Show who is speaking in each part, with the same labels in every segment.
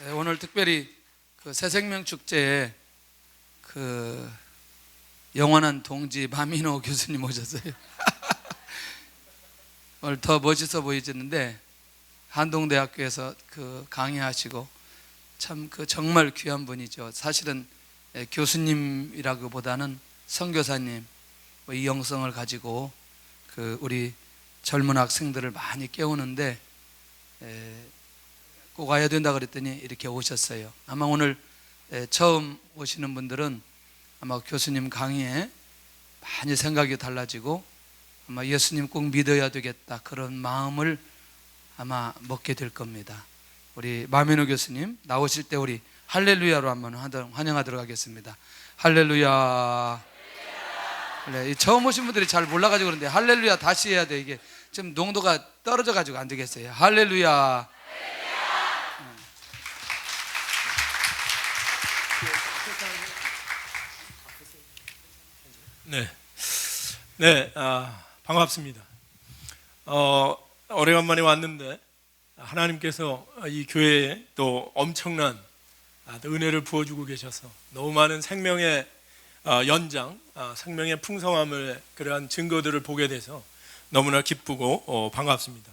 Speaker 1: 오늘 특별히 그 새생명 축제에 그 영원한 동지 마민호 교수님 오셨어요. 오늘 더 멋있어 보이시는데 한동대학교에서 그 강의하시고 참 그 정말 귀한 분이죠. 사실은 교수님이라기보다는 선교사님, 이 영성을 가지고 그 우리 젊은 학생들을 많이 깨우는데 꼭 와야 된다 그랬더니 이렇게 오셨어요. 아마 오늘 처음 오시는 분들은 아마 교수님 강의에 많이 생각이 달라지고 아마 예수님 꼭 믿어야 되겠다 그런 마음을 아마 먹게 될 겁니다. 우리 마민호 교수님 나오실 때 우리 할렐루야로 한번 환영하도록 하겠습니다. 할렐루야. 네, 처음 오신 분들이 잘 몰라가지고 그런데 할렐루야 다시 해야 돼. 이게 좀 농도가 떨어져가지고 안 되겠어요. 할렐루야.
Speaker 2: 네, 반갑습니다. 오래간만에 왔는데 하나님께서 이 교회에 또 엄청난 은혜를 부어주고 계셔서 너무 많은 생명의 연장, 생명의 풍성함을 그러한 증거들을 보게 돼서 너무나 기쁘고 반갑습니다.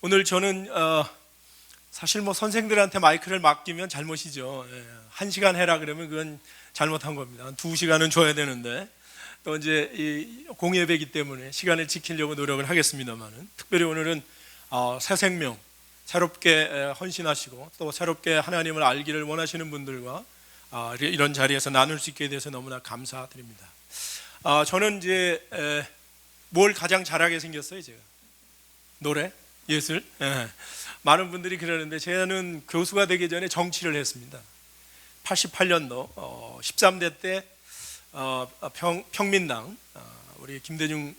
Speaker 2: 오늘 저는 사실 뭐 선생들한테 마이크를 맡기면 잘못이죠. 1시간 해라 그러면 그건 잘못한 겁니다. 2시간은 줘야 되는데 또 이제 이 공예배기 때문에 시간을 지키려고 노력을 하겠습니다만은 특별히 오늘은 새 생명, 새롭게 헌신하시고 또 새롭게 하나님을 알기를 원하시는 분들과 이런 자리에서 나눌 수 있게 돼서 너무나 감사드립니다. 저는 이제 뭘 가장 잘하게 생겼어요, 제가? 노래? 예술? 많은 분들이 그러는데 저는 교수가 되기 전에 정치를 했습니다. 88년도 13대 때 평민당 우리 김대중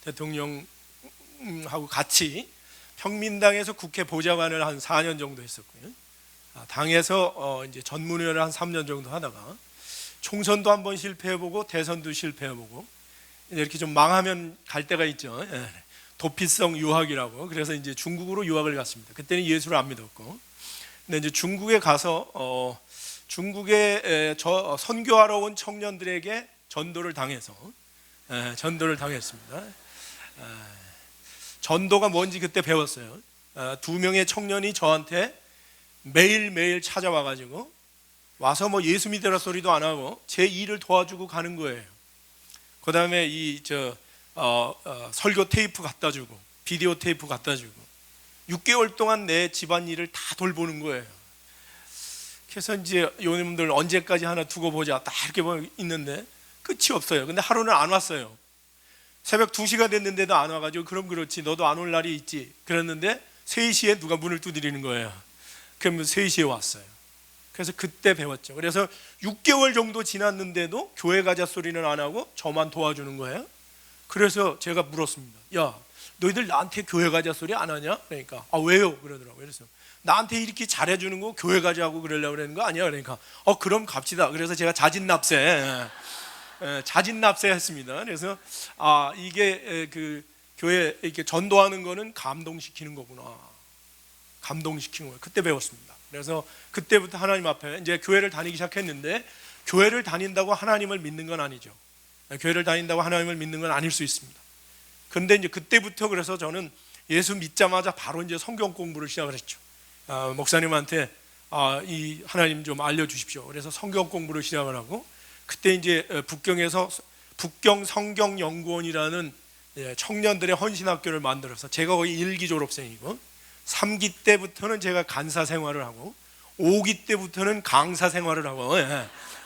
Speaker 2: 대통령하고 같이 평민당에서 국회 보좌관을 한 4년 정도 했었고요. 당에서 이제 전문위원을 한 3년 정도 하다가 총선도 한번 실패해보고 대선도 실패해보고 이렇게 좀 망하면 갈 때가 있죠. 도피성 유학이라고. 그래서 이제 중국으로 유학을 갔습니다. 그때는 예수를 안 믿었고, 근데 이제 중국에 가서 중국에 선교하러 온 청년들에게 전도를 당했습니다. 전도가 뭔지 그때 배웠어요. 2명의 청년이 저한테 매일매일 찾아와가지고 와서 뭐 예수 믿으라 소리도 안 하고 제 일을 도와주고 가는 거예요. 그 다음에 설교 테이프 갖다 주고 비디오 테이프 갖다 주고 6개월 동안 내 집안 일을 다 돌보는 거예요. 그래서 이제 요님들 언제까지 하나 두고 보자 딱 이렇게 있는데 끝이 없어요. 근데 하루는 안 왔어요. 새벽 2시가 됐는데도 안 와가지고 그럼 그렇지 너도 안 올 날이 있지 그랬는데 3시에 누가 문을 두드리는 거예요. 그러면 3시에 왔어요. 그래서 그때 배웠죠. 그래서 6개월 정도 지났는데도 교회 가자 소리는 안 하고 저만 도와주는 거예요. 그래서 제가 물었습니다. 야, 너희들 나한테 교회 가자 소리 안 하냐? 그러니까 왜요? 그러더라고요. 그래서 나한테 이렇게 잘해주는 거 교회 가자고 그러려고 그러는 거 아니야? 그러니까 그럼 갑시다. 그래서 제가 자진납세 했습니다. 그래서 이게 그 교회 이렇게 전도하는 거는 감동시키는 거구나. 감동시키는 거예요. 그때 배웠습니다. 그래서 그때부터 하나님 앞에 이제 교회를 다니기 시작했는데 교회를 다닌다고 하나님을 믿는 건 아니죠. 교회를 다닌다고 하나님을 믿는 건 아닐 수 있습니다. 그런데 이제 그때부터 그래서 저는 예수 믿자마자 바로 이제 성경 공부를 시작을 했죠. 목사님한테 이 하나님 좀 알려주십시오. 그래서 성경 공부를 시작을 하고 그때 이제 북경에서 북경 성경연구원이라는 청년들의 헌신학교를 만들어서 제가 거의 1기 졸업생이고 3기 때부터는 제가 간사 생활을 하고 5기 때부터는 강사 생활을 하고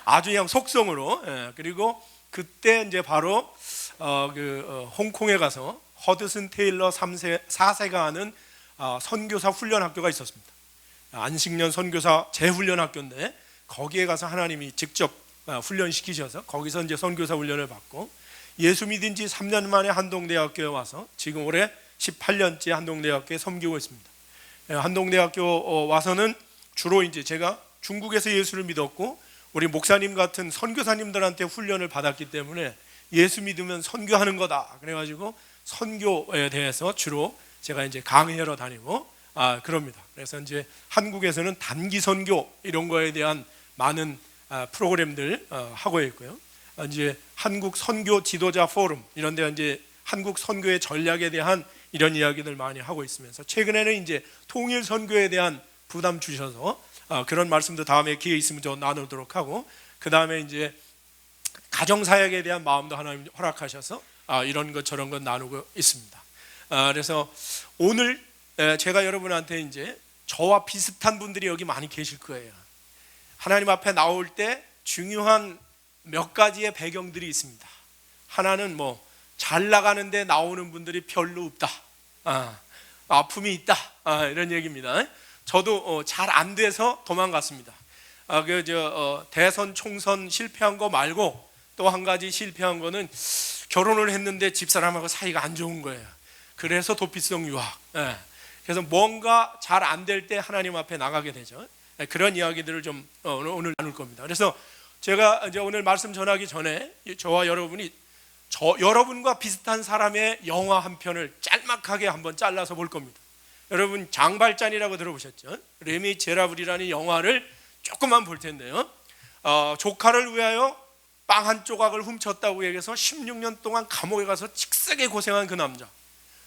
Speaker 2: 아주 그냥 속성으로 그리고 그때 이제 바로 홍콩에 가서 허드슨 테일러 4세가 하는 선교사 훈련학교가 있었습니다. 안식년 선교사 재훈련학교인데 거기에 가서 하나님이 직접 훈련시키셔서 거기서 이제 선교사 훈련을 받고 예수 믿은 지 3년 만에 한동대학교에 와서 지금 올해 18년째 한동대학교에 섬기고 있습니다. 한동대학교 와서는 주로 이제 제가 중국에서 예수를 믿었고 우리 목사님 같은 선교사님들한테 훈련을 받았기 때문에 예수 믿으면 선교하는 거다. 그래가지고 선교에 대해서 주로 제가 이제 강의하러 다니고 그럽니다. 그래서 이제 한국에서는 단기 선교 이런 거에 대한 많은 프로그램들 하고 있고요. 이제 한국 선교 지도자 포럼 이런 데 이제 한국 선교의 전략에 대한 이런 이야기들 많이 하고 있으면서 최근에는 이제 통일 선교에 대한 부담 주셔서 그런 말씀도 다음에 기회 있으면 좀 나누도록 하고, 그 다음에 이제 가정 사역에 대한 마음도 하나님 허락하셔서 이런 것 저런 것 나누고 있습니다. 그래서 오늘 제가 여러분한테 이제 저와 비슷한 분들이 여기 많이 계실 거예요. 하나님 앞에 나올 때 중요한 몇 가지의 배경들이 있습니다. 하나는 뭐 잘 나가는데 나오는 분들이 별로 없다, 아픔이 있다, 이런 얘기입니다. 저도 잘 안 돼서 도망갔습니다. 대선 총선 실패한 거 말고 또 한 가지 실패한 거는 결혼을 했는데 집사람하고 사이가 안 좋은 거예요. 그래서 도피성 유학. 그래서 뭔가 잘 안 될 때 하나님 앞에 나가게 되죠. 그런 이야기들을 좀 오늘 나눌 겁니다. 그래서 제가 이제 오늘 말씀 전하기 전에 저와 여러분과 비슷한 사람의 영화 한 편을 짤막하게 한번 잘라서 볼 겁니다. 여러분 장발잔이라고 들어보셨죠? 레미 제라블이라는 영화를 조금만 볼 텐데요. 조카를 위하여 빵 한 조각을 훔쳤다고 얘기해서 16년 동안 감옥에 가서 칙세게 고생한 그 남자.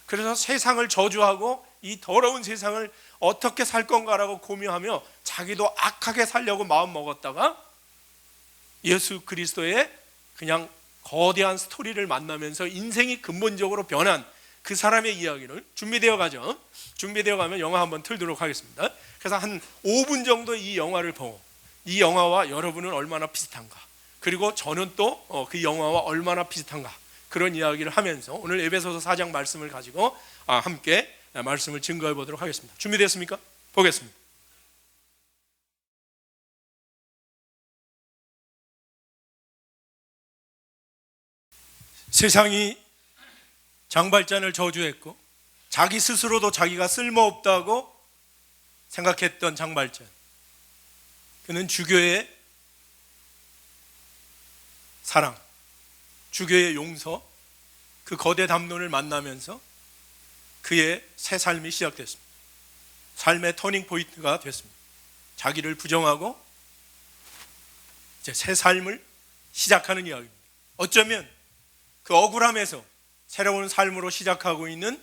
Speaker 2: 그래서 세상을 저주하고 이 더러운 세상을 어떻게 살 건가라고 고민하며 자기도 악하게 살려고 마음 먹었다가 예수 그리스도의 그냥 거대한 스토리를 만나면서 인생이 근본적으로 변한 그 사람의 이야기를 준비되어 가죠. 준비되어 가면 영화 한번 틀도록 하겠습니다. 그래서 한 5분 정도 이 영화를 보고 이 영화와 여러분은 얼마나 비슷한가, 그리고 저는 또 그 영화와 얼마나 비슷한가, 그런 이야기를 하면서 오늘 에베소서 4장 말씀을 가지고 함께 말씀을 증거해 보도록 하겠습니다. 준비됐습니까? 보겠습니다. 세상이 장발잔을 저주했고 자기 스스로도 자기가 쓸모없다고 생각했던 장발잔, 그는 주교의 사랑, 주교의 용서, 그 거대 담론을 만나면서 그의 새 삶이 시작됐습니다. 삶의 터닝 포인트가 됐습니다. 자기를 부정하고 이제 새 삶을 시작하는 이야기입니다. 어쩌면 그 억울함에서 새로운 삶으로 시작하고 있는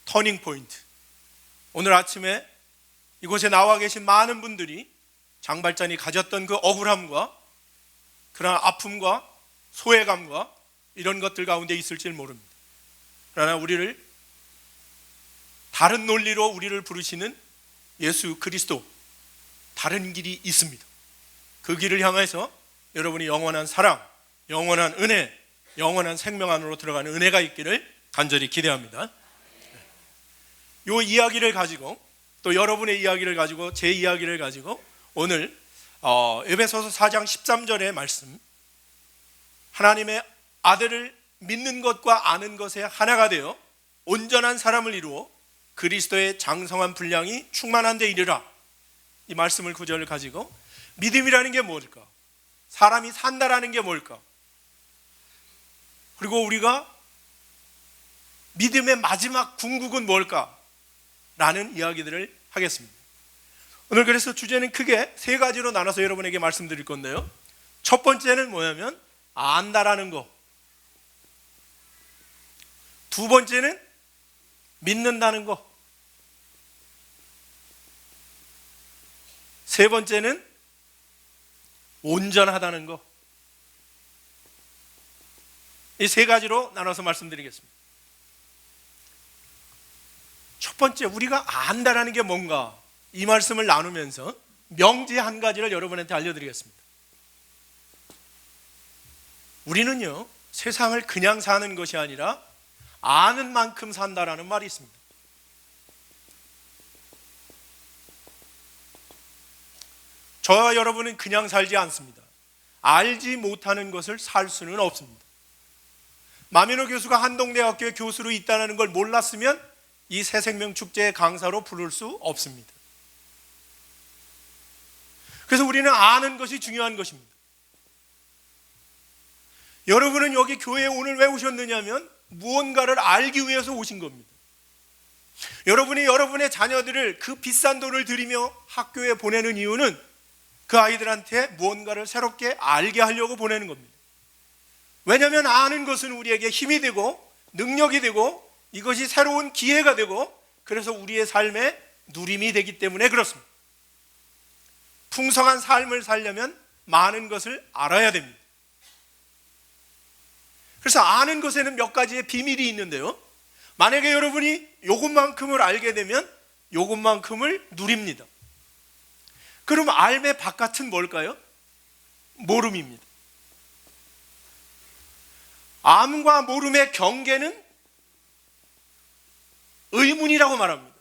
Speaker 2: 터닝 포인트. 오늘 아침에 이곳에 나와 계신 많은 분들이 장발잔이 가졌던 그 억울함과 그러나 아픔과 소외감과 이런 것들 가운데 있을지 모릅니다. 그러나 우리를 다른 논리로 우리를 부르시는 예수 그리스도, 다른 길이 있습니다. 그 길을 향해서 여러분이 영원한 사랑, 영원한 은혜, 영원한 생명 안으로 들어가는 은혜가 있기를 간절히 기대합니다. 이 이야기를 가지고 또 여러분의 이야기를 가지고 제 이야기를 가지고 오늘 에베소서 4장 13절의 말씀, 하나님의 아들을 믿는 것과 아는 것에 하나가 되어 온전한 사람을 이루어 그리스도의 장성한 분량이 충만한 데 이르라, 이 말씀을 구절을 가지고 믿음이라는 게 뭘까? 사람이 산다라는 게 뭘까? 그리고 우리가 믿음의 마지막 궁극은 뭘까? 라는 이야기들을 하겠습니다. 오늘 그래서 주제는 크게 세 가지로 나눠서 여러분에게 말씀드릴 건데요. 첫 번째는 뭐냐면 안다라는 거, 두 번째는 믿는다는 거, 세 번째는 온전하다는 거. 이 세 가지로 나눠서 말씀드리겠습니다. 첫 번째, 우리가 안다라는 게 뭔가, 이 말씀을 나누면서 명제 한 가지를 여러분한테 알려드리겠습니다. 우리는요, 세상을 그냥 사는 것이 아니라 아는 만큼 산다라는 말이 있습니다. 저와 여러분은 그냥 살지 않습니다. 알지 못하는 것을 살 수는 없습니다. 마민호 교수가 한동대학교의 교수로 있다는 걸 몰랐으면 이 새생명축제의 강사로 부를 수 없습니다. 그래서 우리는 아는 것이 중요한 것입니다. 여러분은 여기 교회에 오늘 왜 오셨느냐면 무언가를 알기 위해서 오신 겁니다. 여러분이 여러분의 자녀들을 그 비싼 돈을 들이며 학교에 보내는 이유는 그 아이들한테 무언가를 새롭게 알게 하려고 보내는 겁니다. 왜냐하면 아는 것은 우리에게 힘이 되고 능력이 되고 이것이 새로운 기회가 되고 그래서 우리의 삶의 누림이 되기 때문에 그렇습니다. 풍성한 삶을 살려면 많은 것을 알아야 됩니다. 그래서 아는 것에는 몇 가지의 비밀이 있는데요, 만약에 여러분이 요것만큼을 알게 되면 요것만큼을 누립니다. 그럼 알의 바깥은 뭘까요? 모름입니다. 암과 모름의 경계는 의문이라고 말합니다.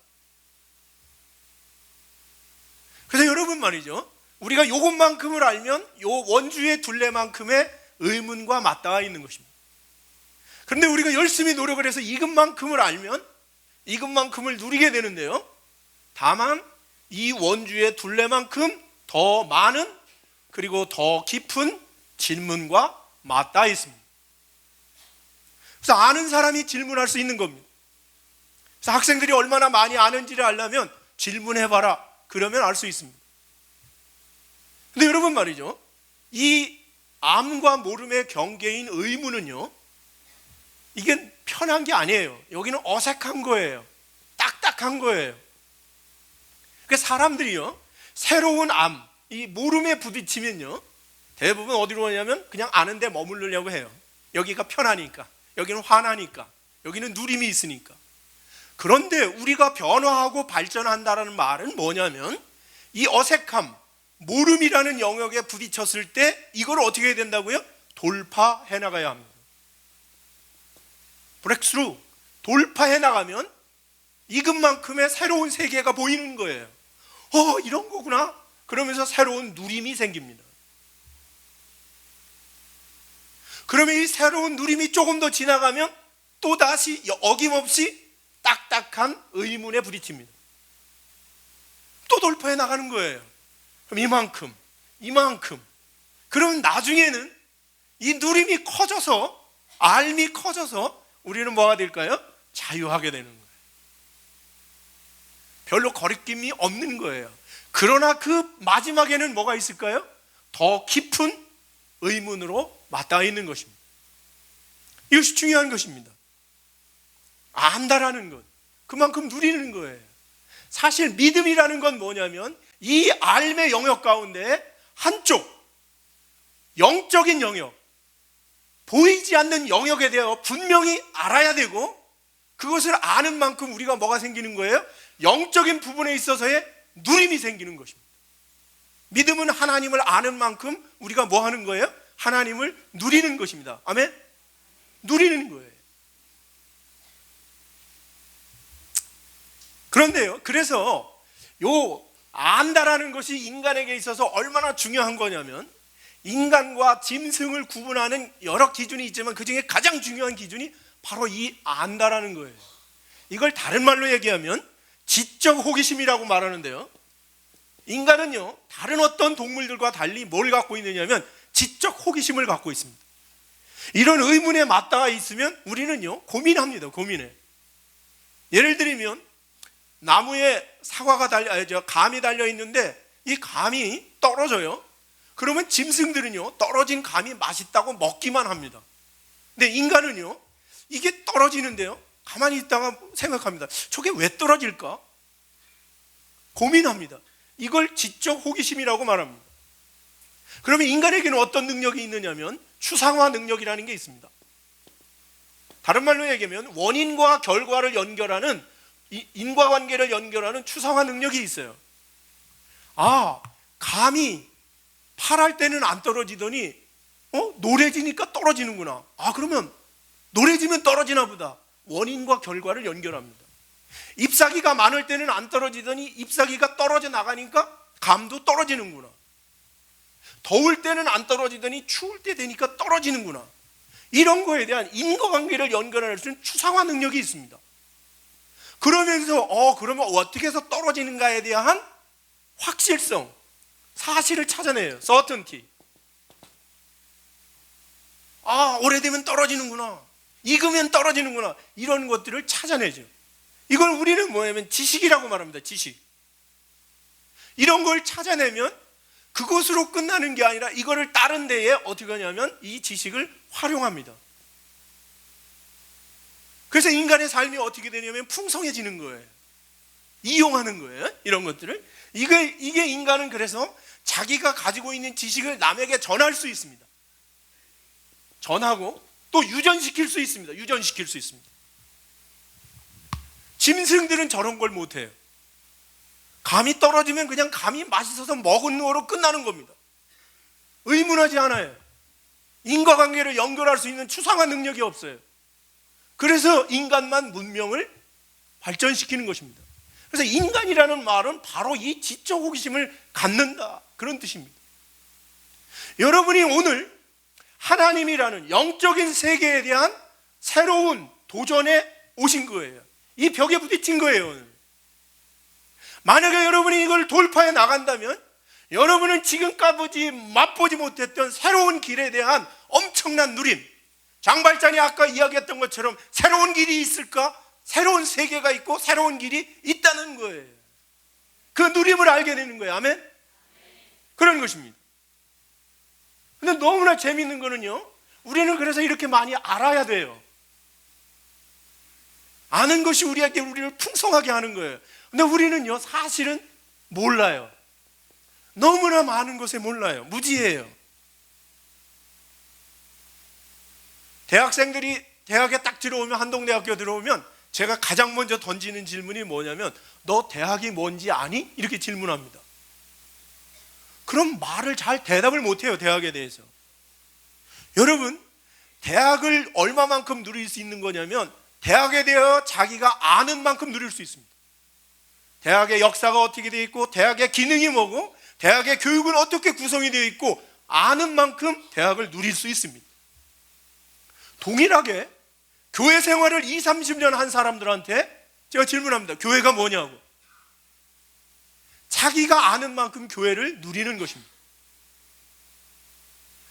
Speaker 2: 그래서 여러분 말이죠, 우리가 요것만큼을 알면 요 원주의 둘레만큼의 의문과 맞닿아 있는 것입니다. 그런데 우리가 열심히 노력을 해서 이것만큼을 알면 이것만큼을 누리게 되는데요, 다만 이 원주의 둘레만큼 더 많은 그리고 더 깊은 질문과 맞닿아 있습니다. 그래서 아는 사람이 질문할 수 있는 겁니다. 그래서 학생들이 얼마나 많이 아는지를 알려면 질문해봐라, 그러면 알 수 있습니다. 근데 여러분 말이죠, 이 암과 모름의 경계인 의문은요, 이게 편한 게 아니에요. 여기는 어색한 거예요. 딱딱한 거예요. 그러니까 사람들이요, 새로운 암, 이 모름에 부딪히면요, 대부분 어디로 가냐면 그냥 아는데 머무르려고 해요. 여기가 편하니까, 여기는 환하니까, 여기는 누림이 있으니까. 그런데 우리가 변화하고 발전한다는 말은 뭐냐면 이 어색함, 모름이라는 영역에 부딪혔을 때 이걸 어떻게 해야 된다고요? 돌파해 나가야 합니다. 브렉스루, 돌파해 나가면 이것만큼의 새로운 세계가 보이는 거예요. 이런 거구나. 그러면서 새로운 누림이 생깁니다. 그러면 이 새로운 누림이 조금 더 지나가면 또다시 어김없이 딱딱한 의문에 부딪힙니다. 또 돌파해 나가는 거예요. 그럼 이만큼. 그럼 나중에는 이 누림이 커져서, 알미 커져서 우리는 뭐가 될까요? 자유하게 되는 거예요. 별로 거리낌이 없는 거예요. 그러나 그 마지막에는 뭐가 있을까요? 더 깊은 의문으로 맞닿아 있는 것입니다. 이것이 중요한 것입니다. 안다라는 것, 그만큼 누리는 거예요. 사실 믿음이라는 건 뭐냐면 이 알의 영역 가운데 한쪽 영적인 영역, 보이지 않는 영역에 대해 분명히 알아야 되고, 그것을 아는 만큼 우리가 뭐가 생기는 거예요? 영적인 부분에 있어서의 누림이 생기는 것입니다. 믿음은 하나님을 아는 만큼 우리가 뭐 하는 거예요? 하나님을 누리는 것입니다. 아멘? 누리는 거예요. 그런데요, 그래서 요 안다라는 것이 인간에게 있어서 얼마나 중요한 거냐면, 인간과 짐승을 구분하는 여러 기준이 있지만 그 중에 가장 중요한 기준이 바로 이 안다라는 거예요. 이걸 다른 말로 얘기하면 지적 호기심이라고 말하는데요, 인간은요 다른 어떤 동물들과 달리 뭘 갖고 있느냐면 지적 호기심을 갖고 있습니다. 이런 의문에 맞닿아 있으면 우리는요 고민합니다. 고민해. 예를 들면 나무에 감이 달려 있는데 이 감이 떨어져요. 그러면 짐승들은요 떨어진 감이 맛있다고 먹기만 합니다. 근데 인간은요 이게 떨어지는데요 가만히 있다가 생각합니다. 저게 왜 떨어질까? 고민합니다. 이걸 지적 호기심이라고 말합니다. 그러면 인간에게는 어떤 능력이 있느냐면 추상화 능력이라는 게 있습니다. 다른 말로 얘기하면 원인과 결과를 연결하는, 인과관계를 연결하는 추상화 능력이 있어요. 감이 파랄 때는 안 떨어지더니 노래지니까 떨어지는구나. 그러면 노래지면 떨어지나 보다. 원인과 결과를 연결합니다. 잎사귀가 많을 때는 안 떨어지더니 잎사귀가 떨어져 나가니까 감도 떨어지는구나. 더울 때는 안 떨어지더니 추울 때 되니까 떨어지는구나. 이런 거에 대한 인과관계를 연결할 수 있는 추상화 능력이 있습니다. 그러면서 그러면 어떻게 해서 떨어지는가에 대한 확실성, 사실을 찾아내요. certainty. 오래되면 떨어지는구나, 익으면 떨어지는구나, 이런 것들을 찾아내죠. 이걸 우리는 뭐냐면 지식이라고 말합니다. 지식. 이런 걸 찾아내면 그것으로 끝나는 게 아니라 이거를 다른 데에 어떻게 하냐면 이 지식을 활용합니다. 그래서 인간의 삶이 어떻게 되냐면 풍성해지는 거예요. 이용하는 거예요. 이런 것들을. 이게 인간은 그래서 자기가 가지고 있는 지식을 남에게 전할 수 있습니다. 전하고 또 유전시킬 수 있습니다. 유전시킬 수 있습니다. 짐승들은 저런 걸 못해요. 감이 떨어지면 그냥 감이 맛있어서 먹은 거로 끝나는 겁니다. 의문하지 않아요. 인과관계를 연결할 수 있는 추상화 능력이 없어요. 그래서 인간만 문명을 발전시키는 것입니다. 그래서 인간이라는 말은 바로 이 지적 호기심을 갖는다, 그런 뜻입니다. 여러분이 오늘 하나님이라는 영적인 세계에 대한 새로운 도전에 오신 거예요. 이 벽에 부딪힌 거예요. 오늘. 만약에 여러분이 이걸 돌파해 나간다면 여러분은 지금까지 맛보지 못했던 새로운 길에 대한 엄청난 누림, 장발장이 아까 이야기했던 것처럼 새로운 길이 있을까? 새로운 세계가 있고 새로운 길이 있다는 거예요. 그 누림을 알게 되는 거예요. 아멘? 그런 것입니다. 근데 너무나 재미있는 거는요, 우리는 그래서 이렇게 많이 알아야 돼요. 아는 것이 우리를 풍성하게 하는 거예요. 근데 우리는요, 사실은 몰라요. 너무나 많은 것에 몰라요. 무지해요. 대학생들이 대학에 딱 들어오면, 한동대학교 들어오면 제가 가장 먼저 던지는 질문이 뭐냐면, 너 대학이 뭔지 아니? 이렇게 질문합니다. 그럼 말을 잘 대답을 못해요. 대학에 대해서. 여러분, 대학을 얼마만큼 누릴 수 있는 거냐면 대학에 대해 자기가 아는 만큼 누릴 수 있습니다. 대학의 역사가 어떻게 되어 있고, 대학의 기능이 뭐고, 대학의 교육은 어떻게 구성이 되어 있고, 아는 만큼 대학을 누릴 수 있습니다. 동일하게 교회 생활을 20, 30년 한 사람들한테 제가 질문합니다. 교회가 뭐냐고. 자기가 아는 만큼 교회를 누리는 것입니다.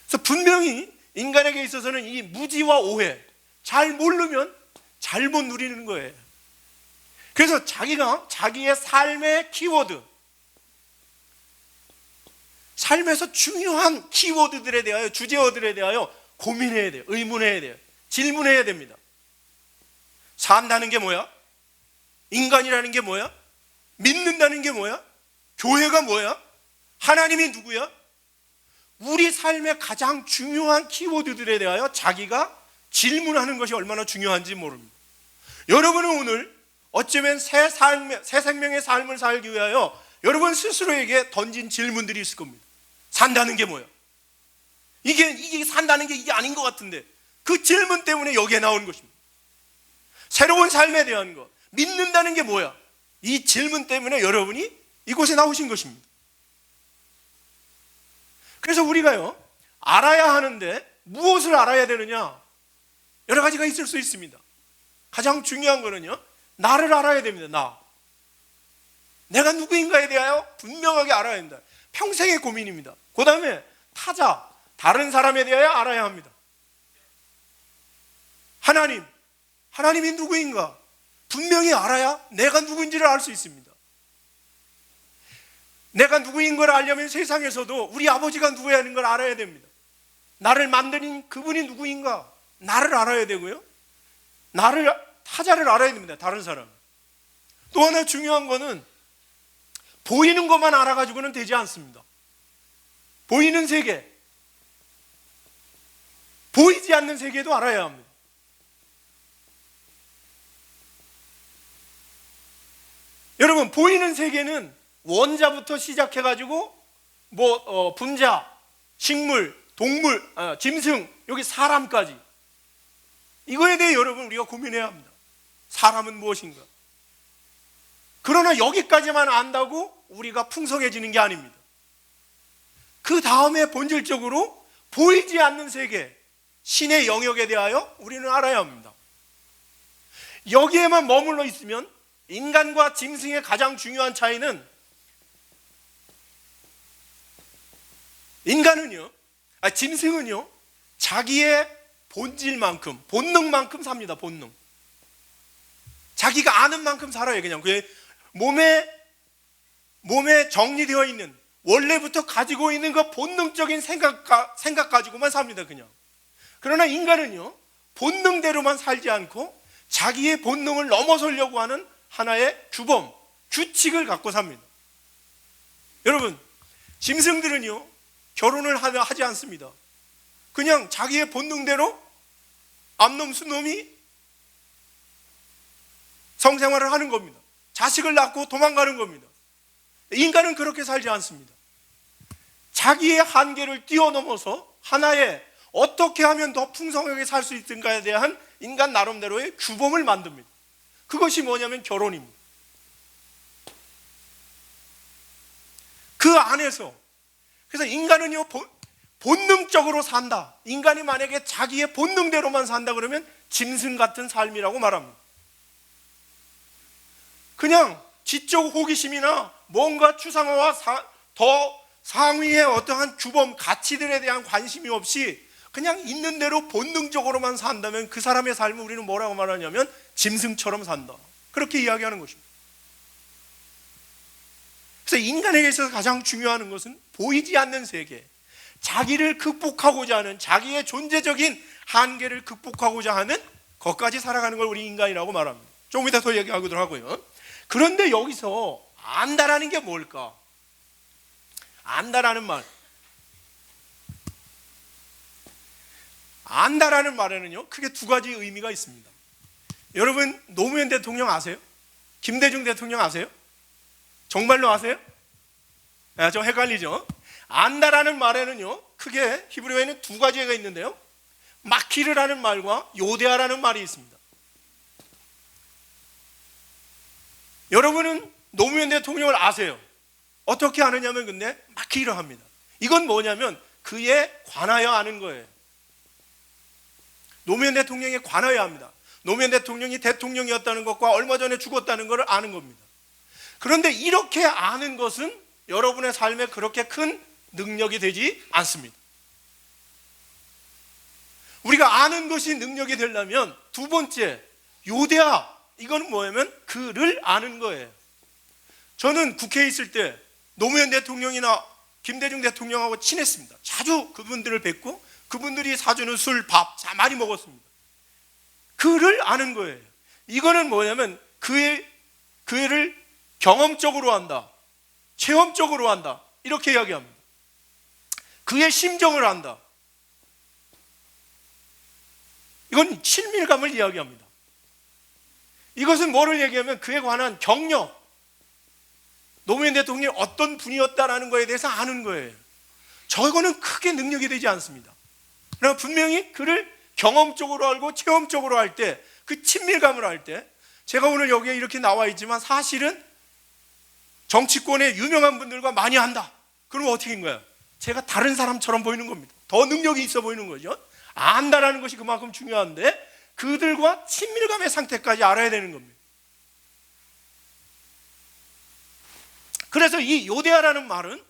Speaker 2: 그래서 분명히 인간에게 있어서는 이 무지와 오해, 잘 모르면 잘못 누리는 거예요. 그래서 자기가 자기의 삶의 키워드, 삶에서 중요한 키워드들에 대하여, 주제어들에 대하여 고민해야 돼요. 의문해야 돼요. 질문해야 됩니다. 산다는 게 뭐야? 인간이라는 게 뭐야? 믿는다는 게 뭐야? 교회가 뭐야? 하나님이 누구야? 우리 삶의 가장 중요한 키워드들에 대하여 자기가 질문하는 것이 얼마나 중요한지 모릅니다. 여러분은 오늘 어쩌면 새 생명의 삶을 살기 위하여 여러분 스스로에게 던진 질문들이 있을 겁니다. 산다는 게 뭐야? 이게 산다는 게 이게 아닌 것 같은데, 그 질문 때문에 여기에 나온 것입니다. 새로운 삶에 대한 것, 믿는다는 게 뭐야? 이 질문 때문에 여러분이 이곳에 나오신 것입니다. 그래서 우리가요, 알아야 하는데 무엇을 알아야 되느냐? 여러 가지가 있을 수 있습니다. 가장 중요한 거는요, 나를 알아야 됩니다. 내가 누구인가에 대하여 분명하게 알아야 된다. 평생의 고민입니다. 그 다음에 타자, 다른 사람에 대하여 알아야 합니다. 하나님이 누구인가 분명히 알아야 내가 누구인지를 알 수 있습니다. 내가 누구인 걸 알려면 세상에서도 우리 아버지가 누구냐는 걸 알아야 됩니다. 나를 만드는 그분이 누구인가 나를 알아야 되고요, 타자를 알아야 됩니다. 다른 사람. 또 하나 중요한 거는 보이는 것만 알아가지고는 되지 않습니다. 보이는 세계, 보이지 않는 세계도 알아야 합니다. 여러분, 보이는 세계는 원자부터 시작해가지고 분자, 식물, 동물, 짐승, 여기 사람까지, 이거에 대해 여러분 우리가 고민해야 합니다. 사람은 무엇인가? 그러나 여기까지만 안다고 우리가 풍성해지는 게 아닙니다. 그 다음에 본질적으로 보이지 않는 세계, 신의 영역에 대하여 우리는 알아야 합니다. 여기에만 머물러 있으면 인간과 짐승의 가장 중요한 차이는, 짐승은요, 자기의 본질만큼, 본능만큼 삽니다. 본능. 자기가 아는 만큼 살아요. 그냥 그게 몸에 정리되어 있는, 원래부터 가지고 있는 그 본능적인 생각 가지고만 삽니다. 그냥. 그러나 인간은요, 본능대로만 살지 않고 자기의 본능을 넘어서려고 하는 하나의 규범, 규칙을 갖고 삽니다. 여러분, 짐승들은요, 결혼을 하지 않습니다. 그냥 자기의 본능대로 암놈, 순놈이 성생활을 하는 겁니다. 자식을 낳고 도망가는 겁니다. 인간은 그렇게 살지 않습니다. 자기의 한계를 뛰어넘어서 하나의 어떻게 하면 더 풍성하게 살 수 있을까에 대한 인간 나름대로의 규범을 만듭니다. 그것이 뭐냐면 결혼입니다. 그 안에서, 그래서 인간은요, 본능적으로 산다. 인간이 만약에 자기의 본능대로만 산다 그러면 짐승 같은 삶이라고 말합니다. 그냥 지적 호기심이나 뭔가 추상화와 더 상위의 어떠한 규범, 가치들에 대한 관심이 없이 그냥 있는 대로 본능적으로만 산다면 그 사람의 삶을 우리는 뭐라고 말하냐면 짐승처럼 산다. 그렇게 이야기하는 것입니다. 그래서 인간에게 있어서 가장 중요한 것은 보이지 않는 세계, 자기를 극복하고자 하는, 자기의 존재적인 한계를 극복하고자 하는 것까지 살아가는 걸 우리 인간이라고 말합니다. 조금 이따 더 얘기하도록 하고요. 그런데 여기서 안다라는 게 뭘까? 안다라는 말, 안다라는 말에는요, 크게 두 가지 의미가 있습니다. 여러분, 노무현 대통령 아세요? 김대중 대통령 아세요? 정말로 아세요? 좀 헷갈리죠? 안다라는 말에는요, 크게 히브리어에는 두 가지가 있는데요, 마키르라는 말과 요데아라는 말이 있습니다. 여러분은 노무현 대통령을 아세요. 어떻게 아느냐면 근데 마키르 합니다. 이건 뭐냐면 그에 관하여 아는 거예요. 노무현 대통령에 관하여 합니다. 노무현 대통령이 대통령이었다는 것과 얼마 전에 죽었다는 것을 아는 겁니다. 그런데 이렇게 아는 것은 여러분의 삶에 그렇게 큰 능력이 되지 않습니다. 우리가 아는 것이 능력이 되려면 두 번째, 요데아, 이건 뭐냐면 그를 아는 거예요. 저는 국회에 있을 때 노무현 대통령이나 김대중 대통령하고 친했습니다. 자주 그분들을 뵙고 그분들이 사주는 술, 밥 많이 먹었습니다. 그를 아는 거예요. 이거는 뭐냐면 그를 경험적으로 한다, 체험적으로 한다, 이렇게 이야기합니다. 그의 심정을 안다. 이건 친밀감을 이야기합니다. 이것은 뭐를 얘기하면 그에 관한 경력, 노무현 대통령이 어떤 분이었다라는 것에 대해서 아는 거예요. 저거는 크게 능력이 되지 않습니다. 그러나 분명히 그를 경험적으로 알고 체험적으로 할 때, 그 친밀감을 할 때, 제가 오늘 여기에 이렇게 나와 있지만 사실은 정치권의 유명한 분들과 많이 한다. 그러면 어떻게 된 거야? 제가 다른 사람처럼 보이는 겁니다. 더 능력이 있어 보이는 거죠. 안다라는 것이 그만큼 중요한데 그들과 친밀감의 상태까지 알아야 되는 겁니다. 그래서 이 요데아라는 말은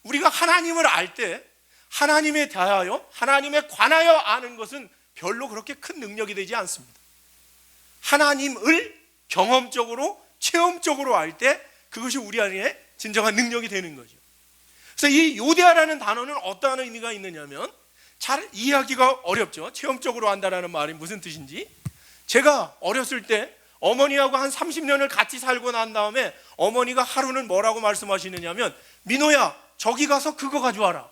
Speaker 2: 우리가 하나님을 알 때 하나님에 대하여, 하나님에 관하여 아는 것은 별로 그렇게 큰 능력이 되지 않습니다. 하나님을 경험적으로, 체험적으로 알 때 그것이 우리 안에 진정한 능력이 되는 거죠. 그래서 이 요데아라는 단어는 어떠한 의미가 있느냐면 잘 이해하기가 어렵죠. 체험적으로 안다라는 말이 무슨 뜻인지. 제가 어렸을 때 어머니하고 한 30년을 같이 살고 난 다음에 어머니가 하루는 뭐라고 말씀하시느냐면 민호야, 저기 가서 그거 가져와라,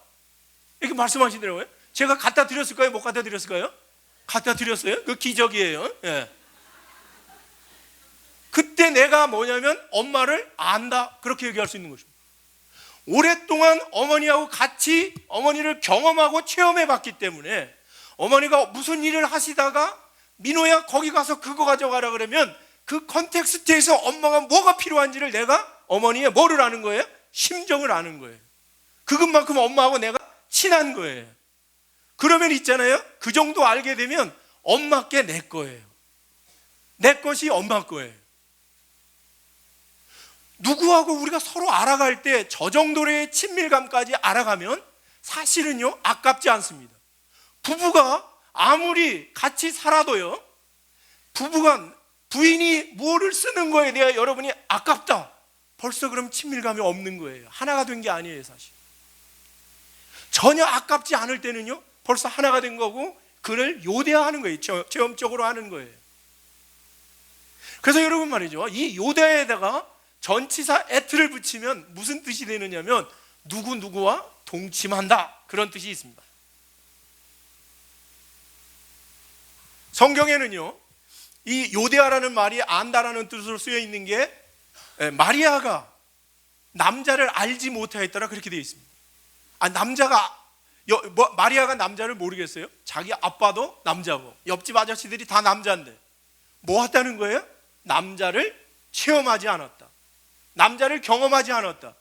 Speaker 2: 이렇게 말씀하시더라고요. 제가 갖다 드렸을까요? 못 갖다 드렸을까요? 갖다 드렸어요. 그 기적이에요. 예. 그때 내가 뭐냐면 엄마를 안다, 그렇게 얘기할 수 있는 것입니다. 오랫동안 어머니하고 같이 어머니를 경험하고 체험해 봤기 때문에 어머니가 무슨 일을 하시다가 민호야 거기 가서 그거 가져가라 그러면 그 컨텍스트에서 엄마가 뭐가 필요한지를 내가 어머니의 뭐를 아는 거예요? 심정을 아는 거예요. 그것만큼 엄마하고 내가 친한 거예요. 그러면 있잖아요, 그 정도 알게 되면 엄마께 내 거예요. 내 것이 엄마 거예요. 누구하고 우리가 서로 알아갈 때 저 정도의 친밀감까지 알아가면 사실은요 아깝지 않습니다. 부부가 아무리 같이 살아도요, 부인이 뭐를 쓰는 거에 대해 여러분이 아깝다, 벌써 그럼 친밀감이 없는 거예요. 하나가 된 게 아니에요. 사실 전혀 아깝지 않을 때는요, 벌써 하나가 된 거고 그를 요대화하는 거예요. 체험적으로 하는 거예요. 그래서 여러분 말이죠, 이 요대에다가 전치사 at를 붙이면 무슨 뜻이 되느냐면 누구누구와 동침한다, 그런 뜻이 있습니다. 성경에는요, 이 요대아라는 말이 안다라는 뜻으로 쓰여 있는 게 마리아가 남자를 알지 못하였더라, 그렇게 되어 있습니다. 마리아가 남자를 모르겠어요? 자기 아빠도 남자고 옆집 아저씨들이 다 남자인데 뭐 했다는 거예요? 남자를 체험하지 않았다, 남자를 경험하지 않았다,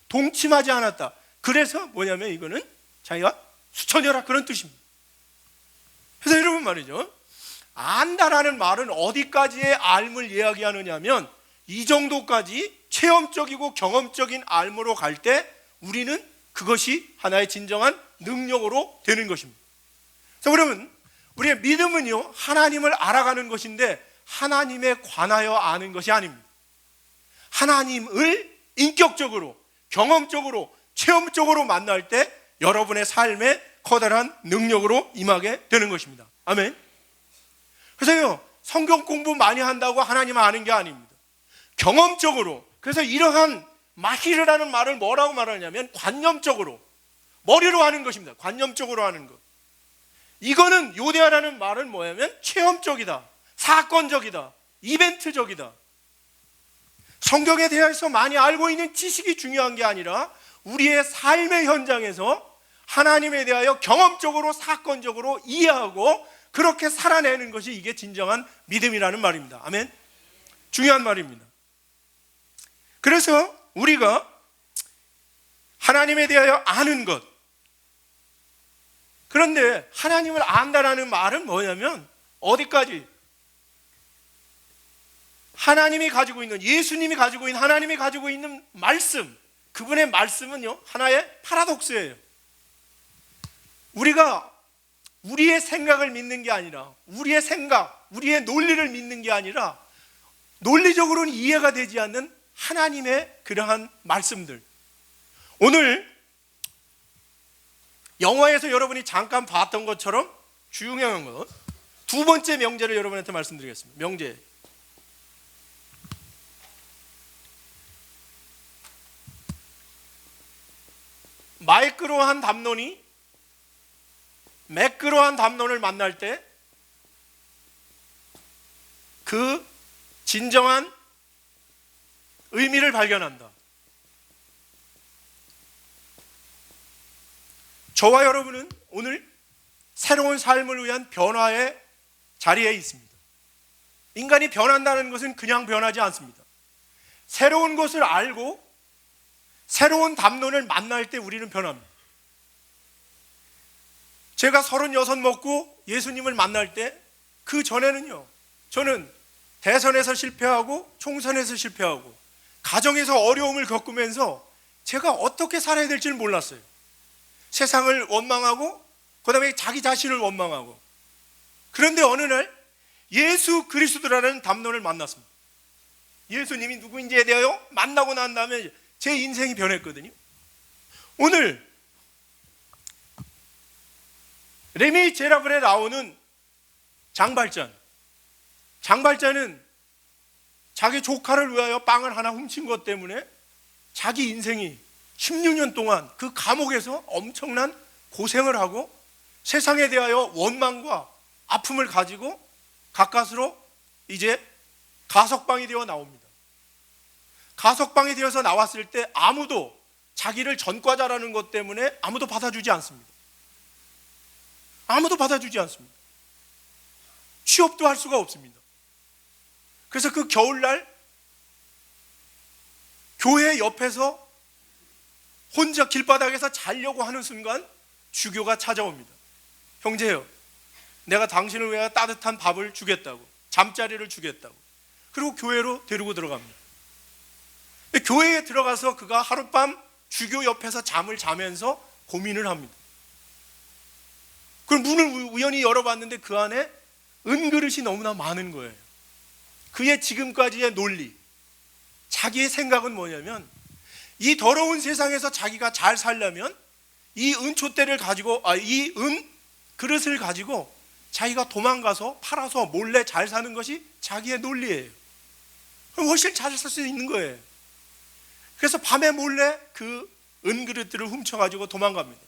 Speaker 2: 동침하지 않았다. 그래서 뭐냐면 이거는 자기가 수처녀라, 그런 뜻입니다. 그래서 여러분 말이죠, 안다라는 말은 어디까지의 알물 이야기하느냐면 이 정도까지 체험적이고 경험적인 알무로 갈 때 우리는 그것이 하나의 진정한 능력으로 되는 것입니다. 그래서 그러면 우리의 믿음은요, 하나님을 알아가는 것인데 하나님에 관하여 아는 것이 아닙니다. 하나님을 인격적으로, 경험적으로, 체험적으로 만날 때 여러분의 삶에 커다란 능력으로 임하게 되는 것입니다. 아멘. 그래서요, 성경 공부 많이 한다고 하나님 아는 게 아닙니다. 경험적으로. 그래서 이러한 마히르라는 말을 뭐라고 말하냐면 관념적으로, 머리로 하는 것입니다. 관념적으로 하는 것. 이거는 요대아라는 말은 뭐냐면 체험적이다, 사건적이다, 이벤트적이다. 성경에 대해서 많이 알고 있는 지식이 중요한 게 아니라 우리의 삶의 현장에서 하나님에 대하여 경험적으로, 사건적으로 이해하고 그렇게 살아내는 것이 이게 진정한 믿음이라는 말입니다. 아멘. 중요한 말입니다. 그래서 우리가 하나님에 대하여 아는 것, 그런데 하나님을 안다라는 말은 뭐냐면 어디까지? 하나님이 가지고 있는, 예수님이 가지고 있는, 하나님이 가지고 있는 말씀, 그분의 말씀은요, 하나의 파라독스예요. 우리가 우리의 생각을 믿는 게 아니라, 우리의 생각, 우리의 논리를 믿는 게 아니라 논리적으로는 이해가 되지 않는 하나님의 그러한 말씀들. 오늘 영화에서 여러분이 잠깐 봤던 것처럼 중요한 것, 두 번째 명제를 여러분한테 말씀드리겠습니다. 명제. 마이크로한 담론이 매끄러한 담론을 만날 때 그 진정한 의미를 발견한다. 저와 여러분은 오늘 새로운 삶을 위한 변화의 자리에 있습니다. 인간이 변한다는 것은 그냥 변하지 않습니다. 새로운 것을 알고 새로운 담론을 만날 때 우리는 변합니다. 제가 36 먹고 예수님을 만날 때 그 전에는요, 저는 대선에서 실패하고 총선에서 실패하고 가정에서 어려움을 겪으면서 제가 어떻게 살아야 될지를 몰랐어요. 세상을 원망하고 그 다음에 자기 자신을 원망하고. 그런데 어느 날 예수 그리스도라는 담론을 만났습니다. 예수님이 누구인지에 대하여 만나고 난 다음에 제 인생이 변했거든요. 오늘 레미제라블에 나오는 장발자는 자기 조카를 위하여 빵을 하나 훔친 것 때문에 자기 인생이 16년 동안 그 감옥에서 엄청난 고생을 하고 세상에 대하여 원망과 아픔을 가지고 가까스로 이제 가석방이 되어 나옵니다. 가석방이 되어서 나왔을 때 아무도 자기를 전과자라는 것 때문에 아무도 받아주지 않습니다. 아무도 받아주지 않습니다. 취업도 할 수가 없습니다. 그래서 그 겨울날 교회 옆에서 혼자 길바닥에서 자려고 하는 순간 주교가 찾아옵니다. 형제요, 내가 당신을 위하여 따뜻한 밥을 주겠다고, 잠자리를 주겠다고. 그리고 교회로 데리고 들어갑니다. 교회에 들어가서 그가 하룻밤 주교 옆에서 잠을 자면서 고민을 합니다. 그럼 문을 우연히 열어봤는데 그 안에 은그릇이 너무나 많은 거예요. 그의 지금까지의 논리, 자기의 생각은 뭐냐면 이 더러운 세상에서 자기가 잘 살려면 이 은촛대를 가지고 이 은 그릇을 가지고 자기가 도망가서 팔아서 몰래 잘 사는 것이 자기의 논리예요. 그럼 훨씬 잘 살 수 있는 거예요. 그래서 밤에 몰래 그 은그릇들을 훔쳐가지고 도망갑니다.